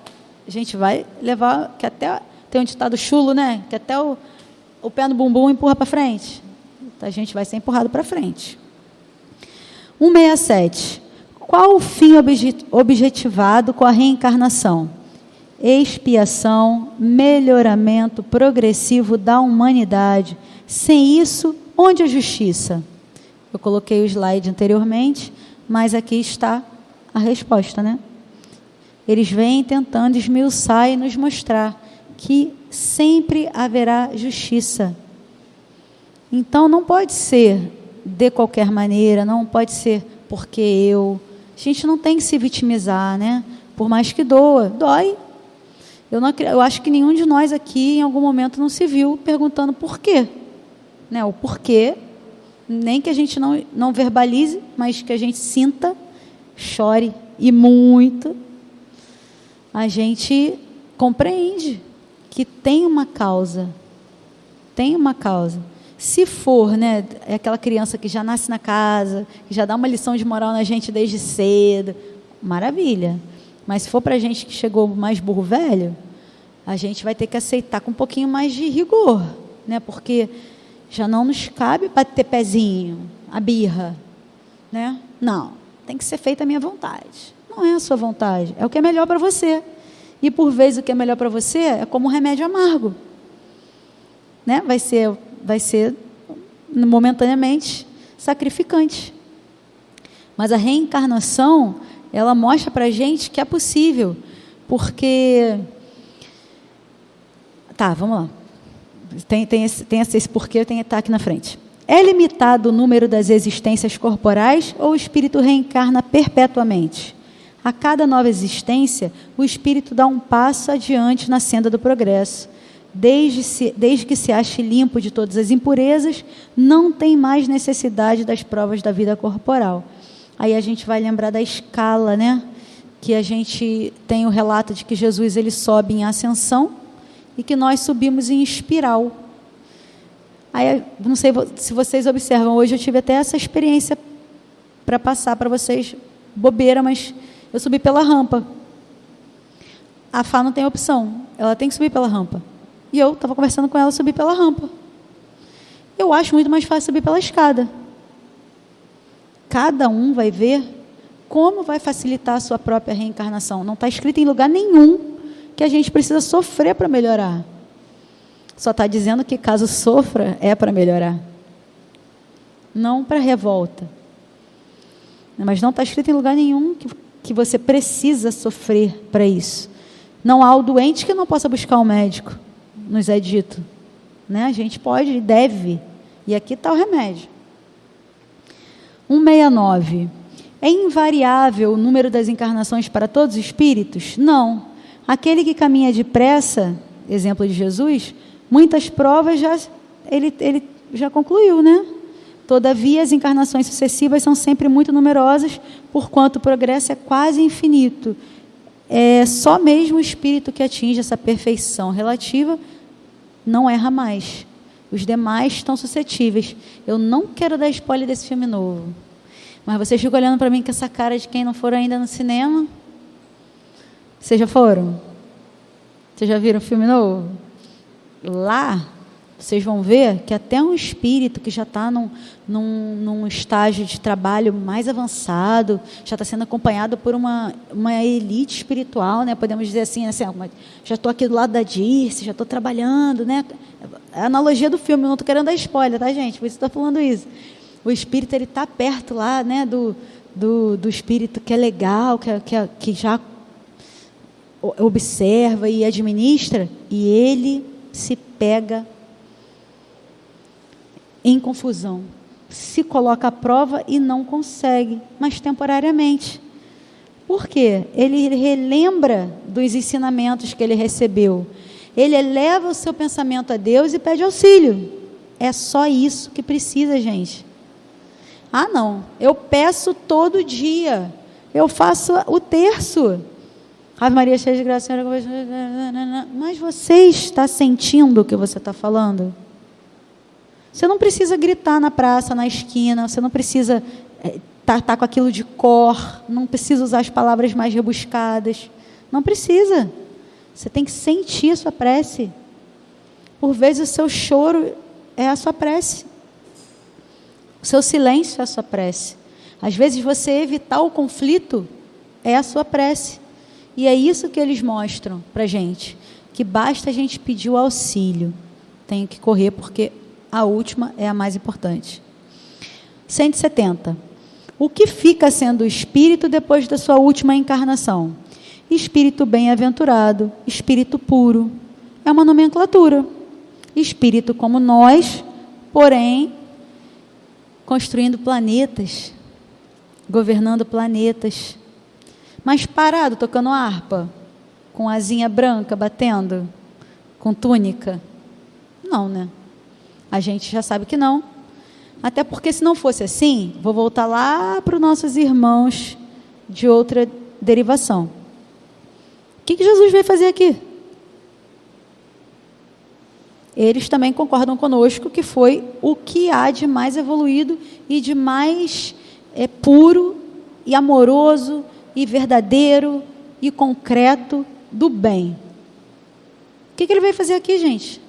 a gente vai levar, que até tem um ditado chulo, né? Que até o pé no bumbum empurra para frente. Então a gente vai ser empurrado para frente. 167. Qual o fim objetivado com a reencarnação? Expiação, melhoramento progressivo da humanidade. Sem isso, Onde a justiça? Eu coloquei o slide anteriormente, mas aqui está a resposta, né? Eles vêm tentando esmiuçar e nos mostrar que sempre haverá justiça. Então, não pode ser de qualquer maneira, não pode ser porque a gente não tem que se vitimizar, né? Por mais que doa, dói. Eu acho que nenhum de nós aqui, em algum momento, não se viu perguntando por quê. Né? O porquê, nem que a gente não verbalize, mas que a gente sinta, chore, e muito, a gente compreende que tem uma causa. Tem uma causa. Se for, né, é aquela criança que já nasce na casa, que já dá uma lição de moral na gente desde cedo, maravilha. Mas se for para a gente que chegou mais burro velho, a gente vai ter que aceitar com um pouquinho mais de rigor, né, porque já não nos cabe bater pezinho, a birra, né? Não, tem que ser feita a minha vontade. Não é a sua vontade, é o que é melhor para você. E por vezes o que é melhor para você é como um remédio amargo, né? Vai ser momentaneamente sacrificante. Mas a reencarnação, ela mostra para a gente que é possível, porque... Tá, vamos lá. Tem esse porquê, está aqui na frente. É limitado o número das existências corporais ou o espírito reencarna perpetuamente? A cada nova existência, o espírito dá um passo adiante na senda do progresso. Desde que se ache limpo de todas as impurezas, não tem mais necessidade das provas da vida corporal. Aí a gente vai lembrar da escala, né? Que a gente tem o relato de que Jesus ele sobe em ascensão e que nós subimos em espiral. Aí, não sei se vocês observam, hoje eu tive até essa experiência para passar para vocês, bobeira, mas eu subi pela rampa. A Fá não tem opção, ela tem que subir pela rampa. E eu estava conversando com ela, subir pela rampa. Eu acho muito mais fácil subir pela escada. Cada um vai ver como vai facilitar a sua própria reencarnação. Não está escrito em lugar nenhum que a gente precisa sofrer para melhorar. Só está dizendo que caso sofra, é para melhorar. Não para revolta. Mas não está escrito em lugar nenhum que você precisa sofrer para isso. Não há o doente que não possa buscar um médico, nos é dito. Né? A gente pode e deve. E aqui está o remédio. 169. É invariável o número das encarnações para todos os espíritos? Não. Aquele que caminha depressa, exemplo de Jesus, muitas provas ele já concluiu, né? Todavia, as encarnações sucessivas são sempre muito numerosas, porquanto o progresso é quase infinito. É só mesmo o espírito que atinge essa perfeição relativa não erra mais. Os demais estão suscetíveis. Eu não quero dar spoiler desse filme novo, mas vocês ficam olhando para mim com essa cara de quem não foram ainda no cinema. Vocês já foram? Vocês já viram o filme novo? Lá, vocês vão ver que até um espírito que já está num estágio de trabalho mais avançado, já está sendo acompanhado por uma elite espiritual, né? Podemos dizer assim, já estou aqui do lado da Dirce, já estou trabalhando, né? É a analogia do filme, não estou querendo dar spoiler, tá, gente? Por isso estou falando isso. O espírito ele está perto lá, né? Do espírito que é legal, que já observa e administra, e ele se pega em confusão, se coloca à prova e não consegue, mas temporariamente. Por quê? Ele relembra dos ensinamentos que ele recebeu, ele eleva o seu pensamento a Deus e pede auxílio. É só isso que precisa, gente. Ah, não, eu peço todo dia, eu faço o terço, Ave Maria cheia de graça, mas você está sentindo o que você está falando? Você não precisa gritar na praça, na esquina, você não precisa tá com aquilo de cor, não precisa usar as palavras mais rebuscadas, não precisa. Você tem que sentir a sua prece. Por vezes o seu choro é a sua prece, o seu silêncio é a sua prece. Às vezes você evitar o conflito é a sua prece. E é isso que eles mostram para a gente, que basta a gente pedir o auxílio. Tenho que correr porque A última é a mais importante. 170. O que fica sendo o espírito depois da sua última encarnação? Espírito bem-aventurado, espírito puro. É uma nomenclatura. Espírito como nós, porém, construindo planetas, governando planetas. Mas parado, tocando harpa, com asinha branca batendo, com túnica? Não, né? A gente já sabe que não. Até porque, se não fosse assim, vou voltar lá para os nossos irmãos de outra derivação. O que Jesus veio fazer aqui? Eles também concordam conosco que foi o que há de mais evoluído e de mais puro e amoroso e verdadeiro e concreto do bem. O que ele veio fazer aqui, gente?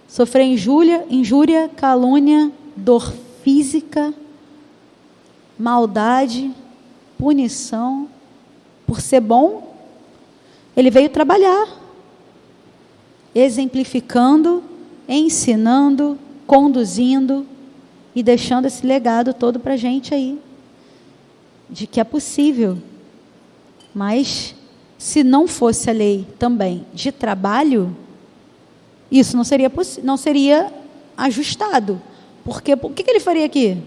Sofrer injúria, calúnia, dor física, maldade, punição, por ser bom? Ele veio trabalhar, exemplificando, ensinando, conduzindo e deixando esse legado todo para a gente aí, de que é possível. Mas, se não fosse a lei também de trabalho, isso não seria ajustado. Porque o que ele faria aqui?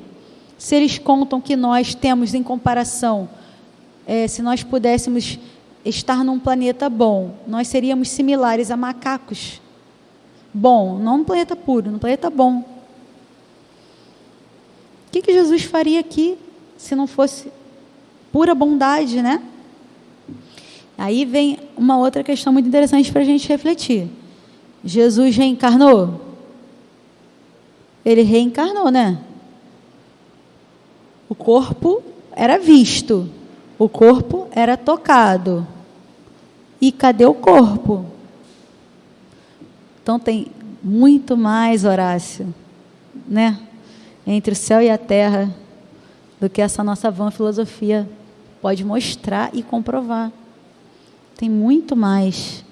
Se eles contam que nós temos em comparação, se nós pudéssemos estar num planeta bom, nós seríamos similares a macacos. Bom, não num planeta puro, num planeta bom. O que Jesus faria aqui, se não fosse pura bondade, né? Aí vem uma outra questão muito interessante para a gente refletir. Jesus reencarnou? Ele reencarnou, né? O corpo era visto, o corpo era tocado. E cadê o corpo? Então tem muito mais, Horácio, né? Entre o céu e a terra, do que essa nossa vã filosofia pode mostrar e comprovar. Tem muito mais.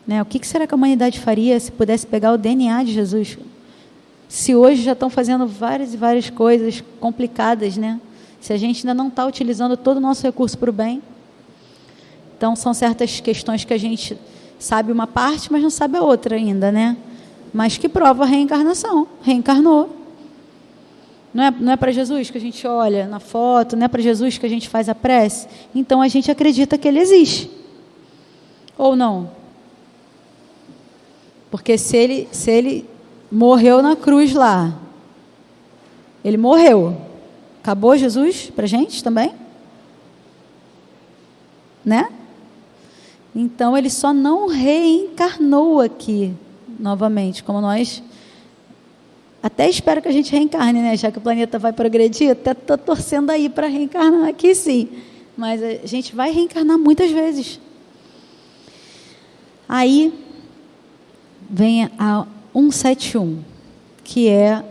Né? O que será que a humanidade faria se pudesse pegar o DNA de Jesus? Se hoje já estão fazendo várias e várias coisas complicadas, né? Se a gente ainda não está utilizando todo o nosso recurso para o bem. Então, são certas questões que a gente sabe uma parte, mas não sabe a outra ainda, né? Mas que prova a reencarnação. Reencarnou. Não é para Jesus que a gente olha na foto, não é para Jesus que a gente faz a prece. Então, a gente acredita que ele existe. Ou não? Porque se ele morreu na cruz lá, ele morreu. Acabou Jesus para a gente também? Né? Então, ele só não reencarnou aqui, novamente, como nós... Até espero que a gente reencarne, né? Já que o planeta vai progredir, até estou torcendo aí para reencarnar aqui, sim. Mas a gente vai reencarnar muitas vezes. Aí, vem a 171, que é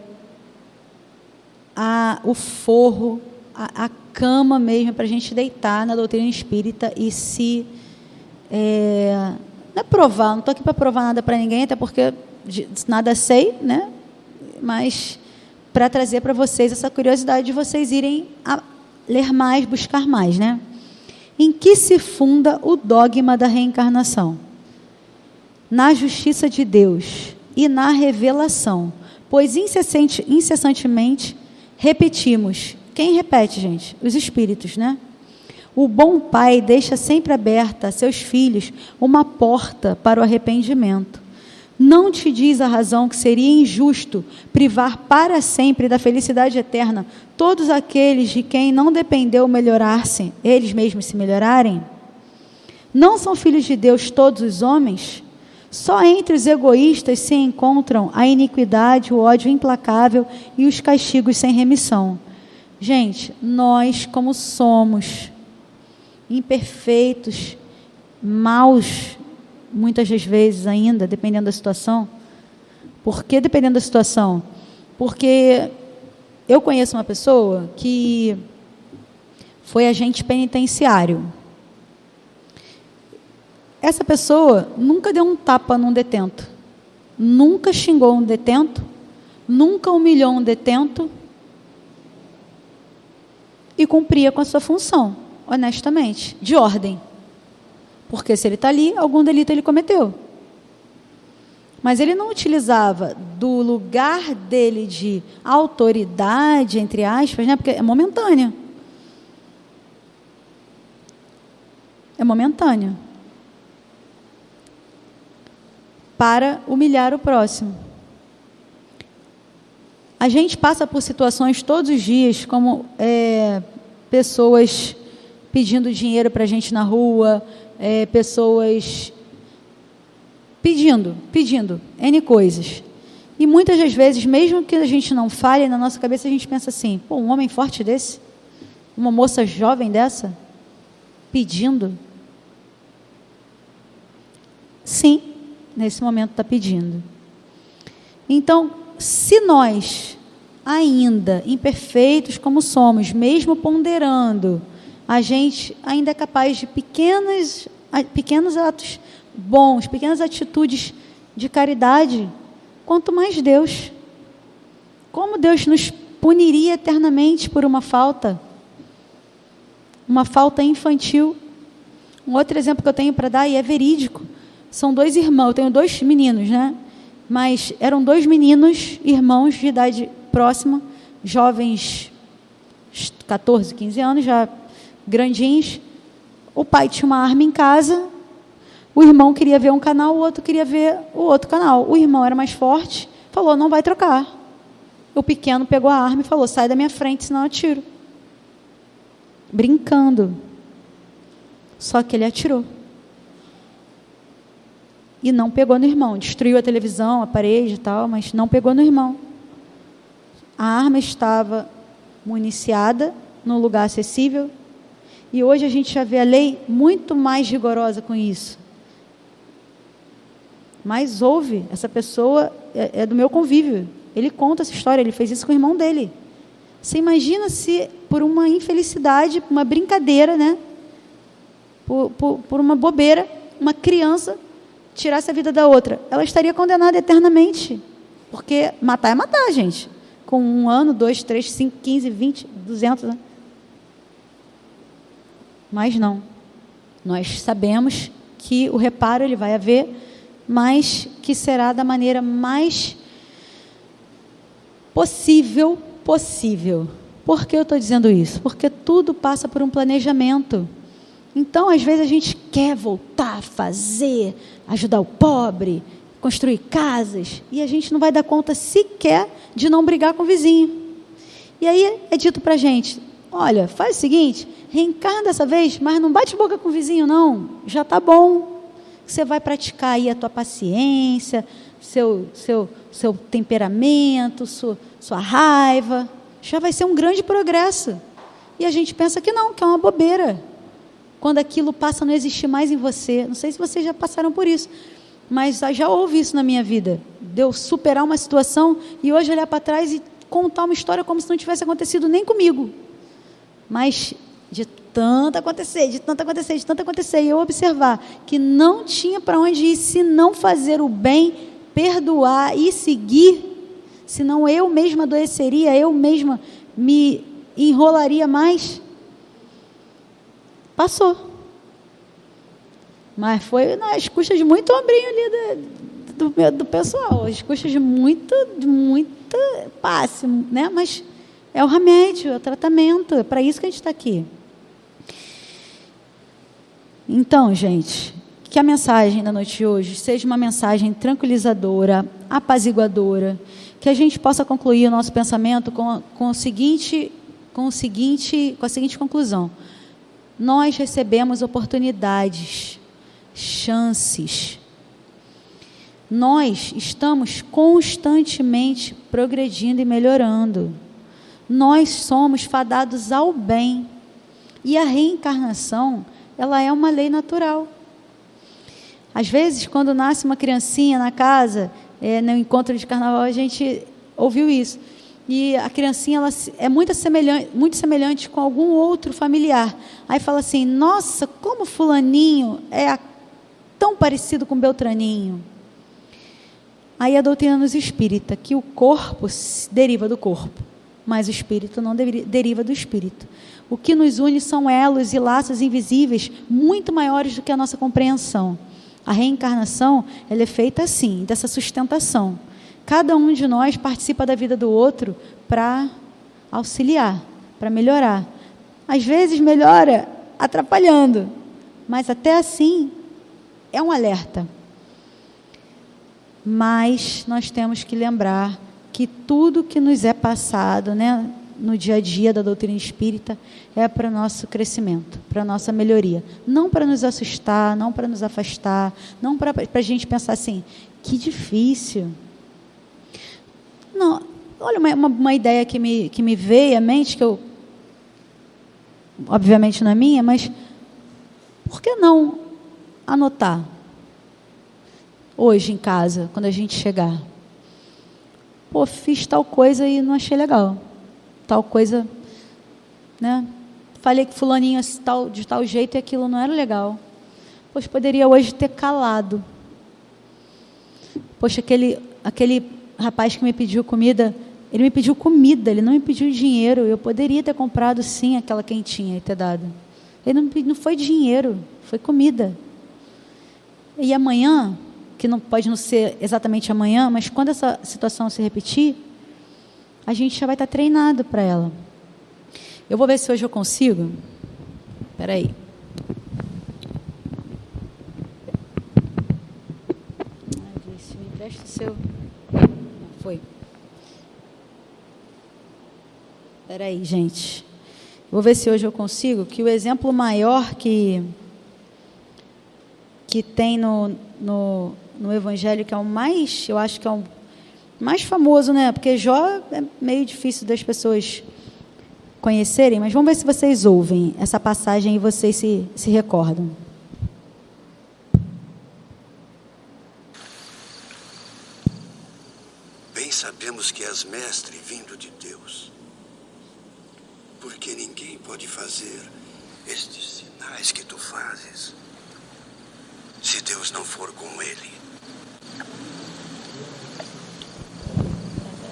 o forro, a cama mesmo, para a gente deitar na doutrina espírita e se... não é provar, não estou aqui para provar nada para ninguém, até porque nada sei, né? Mas para trazer para vocês essa curiosidade de vocês irem a ler mais, buscar mais, né? Em que se funda o dogma da reencarnação? Na justiça de Deus e na revelação, pois incessantemente repetimos. Quem repete, gente? Os espíritos, né? O bom pai deixa sempre aberta a seus filhos uma porta para o arrependimento. Não te diz a razão que seria injusto privar para sempre da felicidade eterna todos aqueles de quem não dependeu melhorar-se, eles mesmos se melhorarem? Não são filhos de Deus todos os homens? Só entre os egoístas se encontram a iniquidade, o ódio implacável e os castigos sem remissão. Gente, nós como somos imperfeitos, maus, muitas das vezes ainda, dependendo da situação. Por que dependendo da situação? Porque eu conheço uma pessoa que foi agente penitenciário. Essa pessoa nunca deu um tapa num detento. nunca xingou um detento, nunca humilhou um detento e cumpria com a sua função, honestamente, de ordem. Porque se ele está ali, algum delito ele cometeu. Mas ele não utilizava do lugar dele de autoridade, entre aspas, né? Porque é momentâneo. É momentâneo. Para humilhar o próximo. A gente passa por situações todos os dias, como pessoas pedindo dinheiro para a gente na rua, pessoas pedindo N coisas. E muitas das vezes, mesmo que a gente não fale, na nossa cabeça a gente pensa assim, pô, um homem forte desse, uma moça jovem dessa, pedindo. Sim, nesse momento está pedindo. Então, se nós, ainda imperfeitos como somos, mesmo ponderando, a gente ainda é capaz de pequenos atos bons, pequenas atitudes de caridade, quanto mais Deus. Como Deus nos puniria eternamente por uma falta infantil? Um outro exemplo que eu tenho para dar, e é verídico, são 2 irmãos, eu tenho 2 meninos, né? Mas eram 2 meninos, irmãos de idade próxima, jovens, 14, 15 anos, já grandinhos. O pai tinha uma arma em casa, o irmão queria ver um canal, o outro queria ver o outro canal. O irmão era mais forte, falou, não vai trocar. O pequeno pegou a arma e falou, sai da minha frente, senão eu atiro. Brincando. Só que ele atirou. E não pegou no irmão. Destruiu a televisão, a parede e tal, mas não pegou no irmão. A arma estava municiada, num lugar acessível. E hoje a gente já vê a lei muito mais rigorosa com isso. Mas houve, essa pessoa é do meu convívio. Ele conta essa história, ele fez isso com o irmão dele. Você imagina se, por uma infelicidade, uma brincadeira, né? Por uma bobeira, uma criança tirasse a vida da outra. Ela estaria condenada eternamente. Porque matar é matar, gente. Com 1 ano, 2, 3, 5, 15, 20, 200, né? Mas não. Nós sabemos que o reparo ele vai haver, mas que será da maneira mais possível. Por que eu estou dizendo isso? Porque tudo passa por um planejamento. Então, às vezes, a gente quer voltar a fazer, ajudar o pobre, construir casas, e a gente não vai dar conta sequer de não brigar com o vizinho. E aí é dito para a gente, olha, faz o seguinte, reencarna dessa vez, mas não bate boca com o vizinho, não. Já está bom. Você vai praticar aí a tua paciência, seu temperamento, sua raiva. Já vai ser um grande progresso. E a gente pensa que não, que é uma bobeira. Quando aquilo passa a não existir mais em você. Não sei se vocês já passaram por isso, mas já houve isso na minha vida. De eu superar uma situação e hoje olhar para trás e contar uma história como se não tivesse acontecido nem comigo. Mas de tanto acontecer, e eu observar que não tinha para onde ir se não fazer o bem, perdoar e seguir, senão eu mesma adoeceria, eu mesma me enrolaria mais. Passou. Mas foi às custas de muito ombrinho ali do pessoal, às custas de muita passe, né? Mas é o remédio, é o tratamento, é para isso que a gente está aqui. Então, gente, que a mensagem da noite de hoje seja uma mensagem tranquilizadora, apaziguadora, que a gente possa concluir o nosso pensamento com a seguinte conclusão. Nós recebemos oportunidades, chances. Nós estamos constantemente progredindo e melhorando. Nós somos fadados ao bem. E a reencarnação, ela é uma lei natural. Às vezes, quando nasce uma criancinha na casa, no encontro de carnaval, a gente ouviu isso. E a criancinha ela é muito semelhante com algum outro familiar. Aí fala assim, nossa, como fulaninho é tão parecido com Beltraninho. Aí a doutrina nos espírita que o corpo deriva do corpo, mas o espírito não deriva do espírito. O que nos une são elos e laços invisíveis muito maiores do que a nossa compreensão. A reencarnação, ela é feita assim, dessa sustentação. Cada um de nós participa da vida do outro para auxiliar, para melhorar. Às vezes melhora atrapalhando, mas até assim é um alerta. Mas nós temos que lembrar que tudo que nos é passado, né, no dia a dia da doutrina espírita, é para o nosso crescimento, para a nossa melhoria. Não para nos assustar, não para nos afastar, não para a gente pensar assim, que difícil. Não, olha uma ideia que me veio à mente, que eu, obviamente não é minha, mas por que não anotar hoje em casa, quando a gente chegar? Pô, fiz tal coisa e não achei legal. Tal coisa, né? Falei que fulaninho de tal jeito e aquilo não era legal. Poxa, poderia hoje ter calado. Poxa, aquele rapaz que me pediu comida, ele me pediu comida, ele não me pediu dinheiro. Eu poderia ter comprado sim aquela quentinha e ter dado. Ele não foi dinheiro, foi comida. E amanhã, que não pode não ser exatamente amanhã, mas quando essa situação se repetir, a gente já vai estar treinado para ela. Eu vou ver se hoje eu consigo. Espera aí. Me empresta o seu. Não foi. Espera aí, gente. Vou ver se hoje eu consigo, que o exemplo maior que tem no Evangelho, que é o mais, eu acho que é o mais famoso, né? Porque Jó é meio difícil das pessoas conhecerem, mas vamos ver se vocês ouvem essa passagem e vocês se recordam.
Bem sabemos que és mestre vindo de Deus, porque ninguém pode fazer estes sinais que tu fazes, se Deus não for com ele.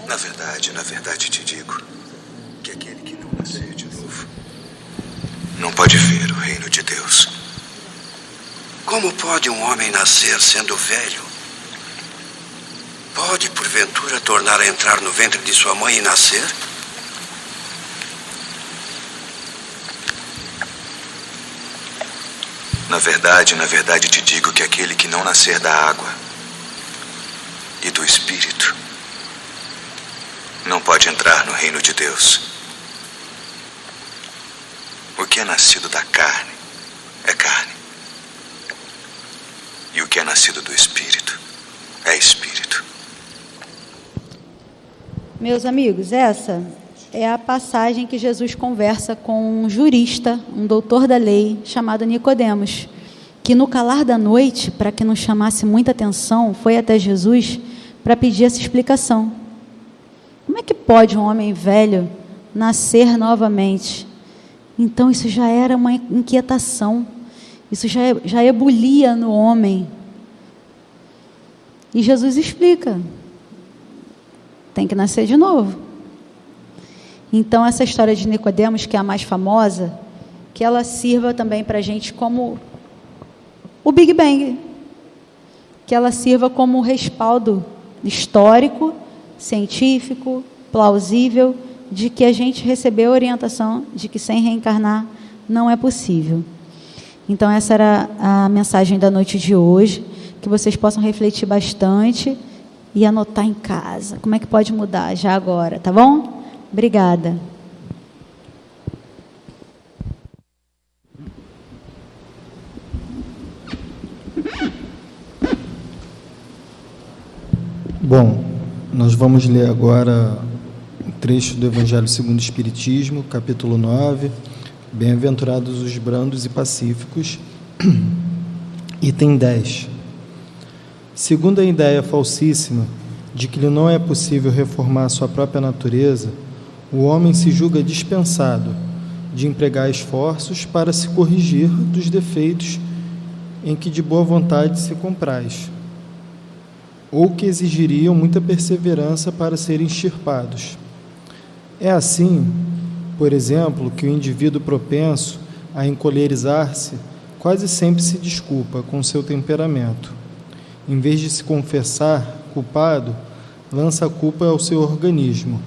Na verdade te digo que aquele que não nascer de novo não pode ver o reino de Deus. Como pode um homem nascer sendo velho? Pode, porventura, tornar a entrar no ventre de sua mãe e nascer? Na verdade te digo que aquele que não nascer da água e do Espírito não pode entrar no reino de Deus. O que é nascido da carne é carne, e o que é nascido do Espírito é Espírito.
Meus amigos, essa é a passagem que Jesus conversa com um jurista, um doutor da lei, chamado Nicodemos, que no calar da noite, para que não chamasse muita atenção, foi até Jesus para pedir essa explicação. Como é que pode um homem velho nascer novamente? Então isso já era uma inquietação, isso já ebulia no homem. E Jesus explica, tem que nascer de novo. Então essa história de Nicodemos, que é a mais famosa, que ela sirva também para a gente como o Big Bang, que ela sirva como respaldo histórico, científico, plausível, de que a gente recebeu a orientação de que sem reencarnar não é possível. Então essa era a mensagem da noite de hoje, que vocês possam refletir bastante e anotar em casa. Como é que pode mudar já agora, tá bom? Obrigada.
Bom, nós vamos ler agora um trecho do Evangelho segundo o Espiritismo, capítulo 9, Bem-aventurados os brandos e pacíficos, item 10. Segundo a ideia falsíssima de que lhe não é possível reformar sua própria natureza, o homem se julga dispensado de empregar esforços para se corrigir dos defeitos em que de boa vontade se compraz. ou que exigiriam muita perseverança para serem extirpados. É assim, por exemplo, que o indivíduo propenso a encolerizar-se quase sempre se desculpa com seu temperamento. Em vez de se confessar culpado, lança a culpa ao seu organismo,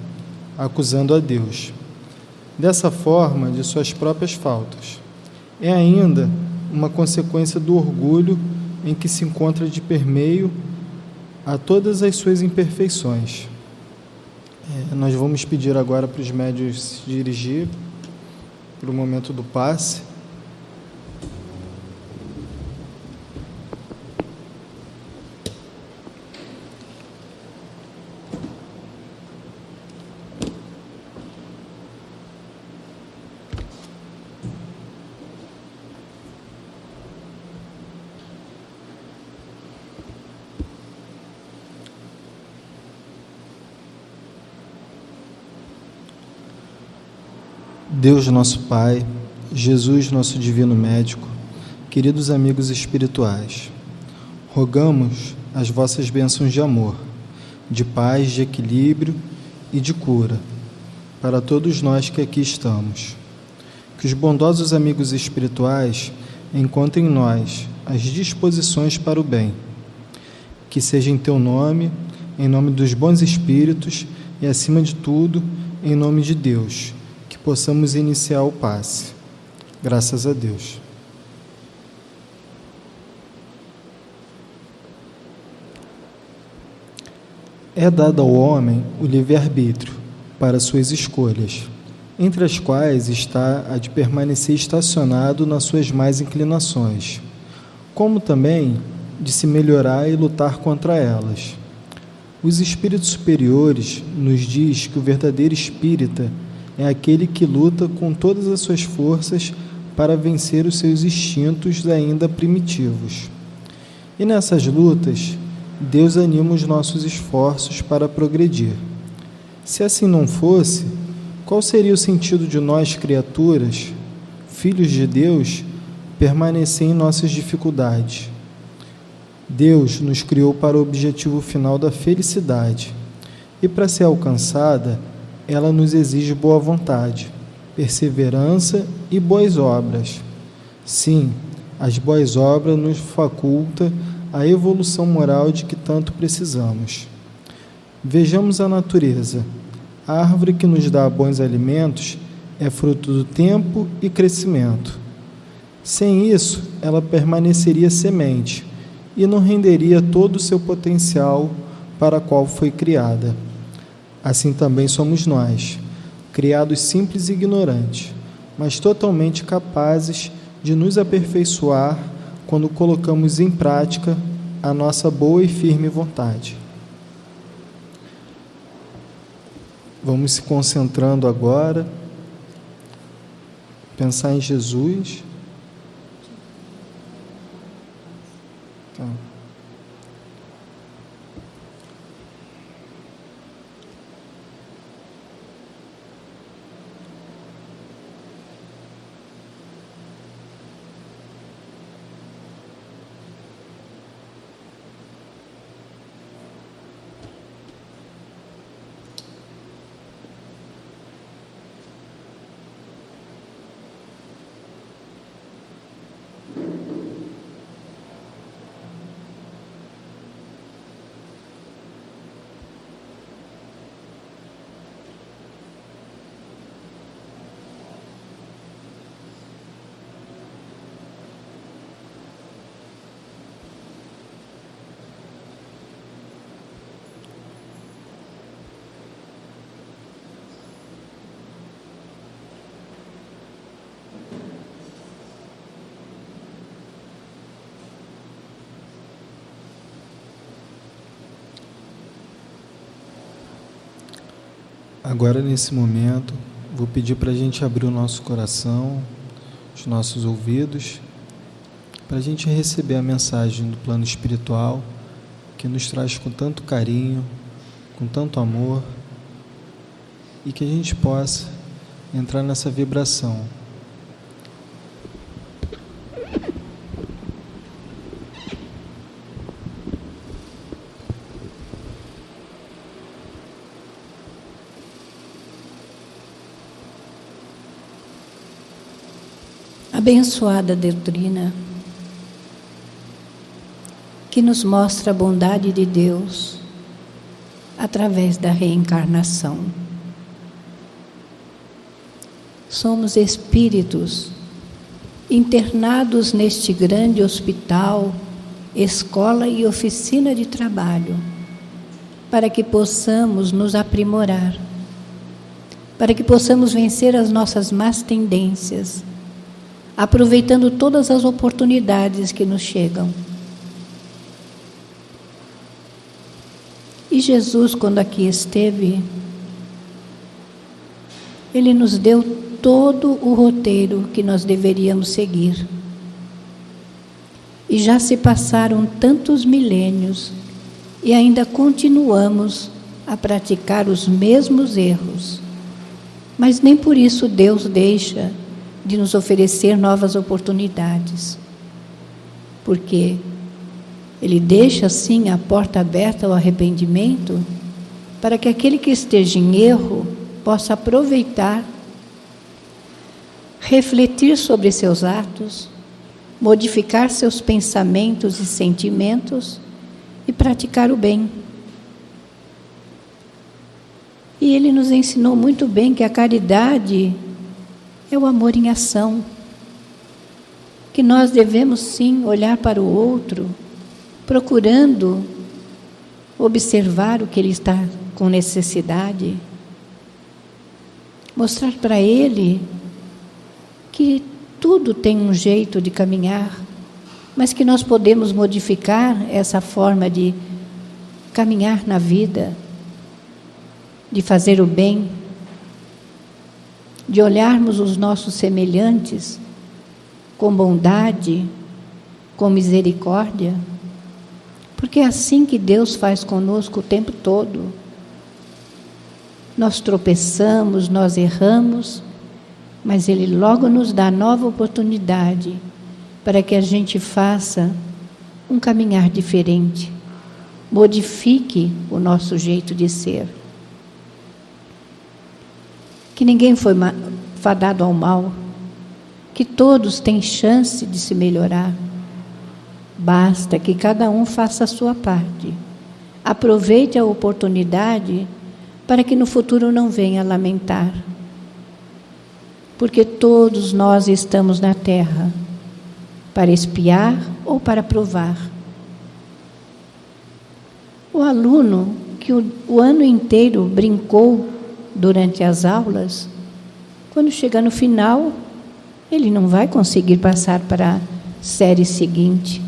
acusando a Deus. Dessa forma, de suas próprias faltas. É ainda uma consequência do orgulho em que se encontra de permeio a todas as suas imperfeições. Nós vamos pedir agora para os médiuns se dirigir para o momento do passe. Deus nosso Pai, Jesus nosso divino médico, queridos amigos espirituais, rogamos as vossas bênçãos de amor, de paz, de equilíbrio e de cura para todos nós que aqui estamos. Que os bondosos amigos espirituais encontrem em nós as disposições para o bem. Que seja em teu nome, em nome dos bons espíritos e, acima de tudo, em nome de Deus, que possamos iniciar o passe. Graças a Deus. É dado ao homem o livre-arbítrio para suas escolhas, entre as quais está a de permanecer estacionado nas suas más inclinações, como também de se melhorar e lutar contra elas. Os espíritos superiores nos diz que o verdadeiro espírita é aquele que luta com todas as suas forças para vencer os seus instintos ainda primitivos. E nessas lutas, Deus anima os nossos esforços para progredir. Se assim não fosse, qual seria o sentido de nós, criaturas, filhos de Deus, permanecer em nossas dificuldades? Deus nos criou para o objetivo final da felicidade, e para ser alcançada, ela nos exige boa vontade, perseverança e boas obras. Sim, as boas obras nos facultam a evolução moral de que tanto precisamos. Vejamos a natureza. A árvore que nos dá bons alimentos é fruto do tempo e crescimento. Sem isso, ela permaneceria semente e não renderia todo o seu potencial para o qual foi criada. Assim também somos nós, criados simples e ignorantes, mas totalmente capazes de nos aperfeiçoar quando colocamos em prática a nossa boa e firme vontade. Vamos se concentrando agora, pensar em Jesus. Agora, nesse momento, vou pedir para a gente abrir o nosso coração, os nossos ouvidos, para a gente receber a mensagem do plano espiritual que nos traz com tanto carinho, com tanto amor, e que a gente possa entrar nessa vibração.
abençoada doutrina que nos mostra a bondade de Deus através da reencarnação. Somos espíritos internados neste grande hospital, escola e oficina de trabalho, para que possamos nos aprimorar, para que possamos vencer as nossas más tendências, aproveitando todas as oportunidades que nos chegam. E Jesus, quando aqui esteve, Ele nos deu todo o roteiro que nós deveríamos seguir. E já se passaram tantos milênios e ainda continuamos a praticar os mesmos erros. Mas nem por isso Deus deixa de nos oferecer novas oportunidades. Porque Ele deixa, sim, a porta aberta ao arrependimento para que aquele que esteja em erro possa aproveitar, refletir sobre seus atos, modificar seus pensamentos e sentimentos e praticar o bem. E Ele nos ensinou muito bem que a caridade é o amor em ação, que nós devemos sim olhar para o outro, procurando observar o que ele está com necessidade, mostrar para ele que tudo tem um jeito de caminhar, mas que nós podemos modificar essa forma de caminhar na vida, de fazer o bem, de olharmos os nossos semelhantes com bondade, com misericórdia, porque é assim que Deus faz conosco o tempo todo. Nós tropeçamos, nós erramos, mas Ele logo nos dá nova oportunidade para que a gente faça um caminhar diferente, modifique o nosso jeito de ser. Que ninguém foi fadado ao mal, que todos têm chance de se melhorar. Basta que cada um faça a sua parte. Aproveite a oportunidade para que no futuro não venha lamentar. Porque todos nós estamos na Terra para espiar ou para provar. O aluno que o ano inteiro brincou durante as aulas, quando chegar no final, ele não vai conseguir passar para a série seguinte.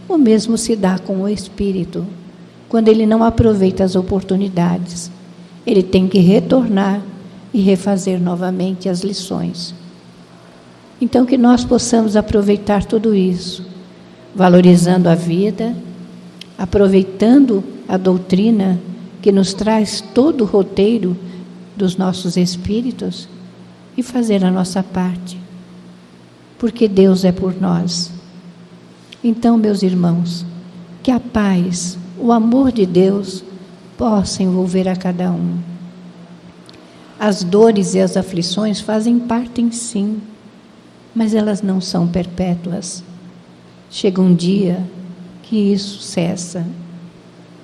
O mesmo se dá com o espírito. Quando ele não aproveita as oportunidades, ele tem que retornar e refazer novamente as lições. Então, que nós possamos aproveitar tudo isso, valorizando a vida, aproveitando a doutrina que nos traz todo o roteiro dos nossos espíritos e fazer a nossa parte, porque Deus é por nós. Então, meus irmãos, que a paz, o amor de Deus possa envolver a cada um. As dores e as aflições fazem parte, sim, mas elas não são perpétuas. Chega um dia que isso cessa,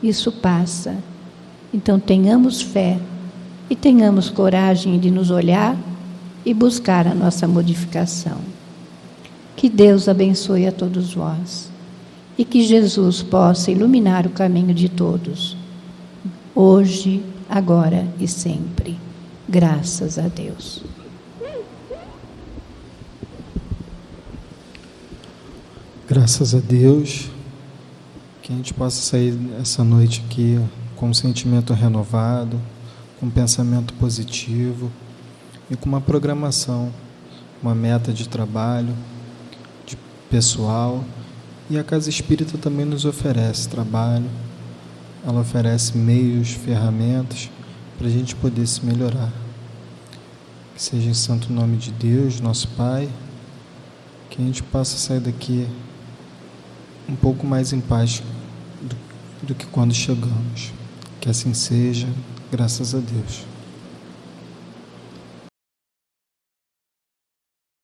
isso passa. Então, tenhamos fé e tenhamos coragem de nos olhar e buscar a nossa modificação. Que Deus abençoe a todos vós e que Jesus possa iluminar o caminho de todos, hoje, agora e sempre. Graças a Deus.
Graças a Deus, que a gente possa sair essa noite aqui com um sentimento renovado, com um pensamento positivo e com uma programação, uma meta de trabalho, de pessoal. E a Casa Espírita também nos oferece trabalho, ela oferece meios, ferramentas para a gente poder se melhorar. Que seja em santo nome de Deus, nosso Pai, que a gente possa sair daqui um pouco mais em paz do que quando chegamos. Que assim seja, graças a Deus.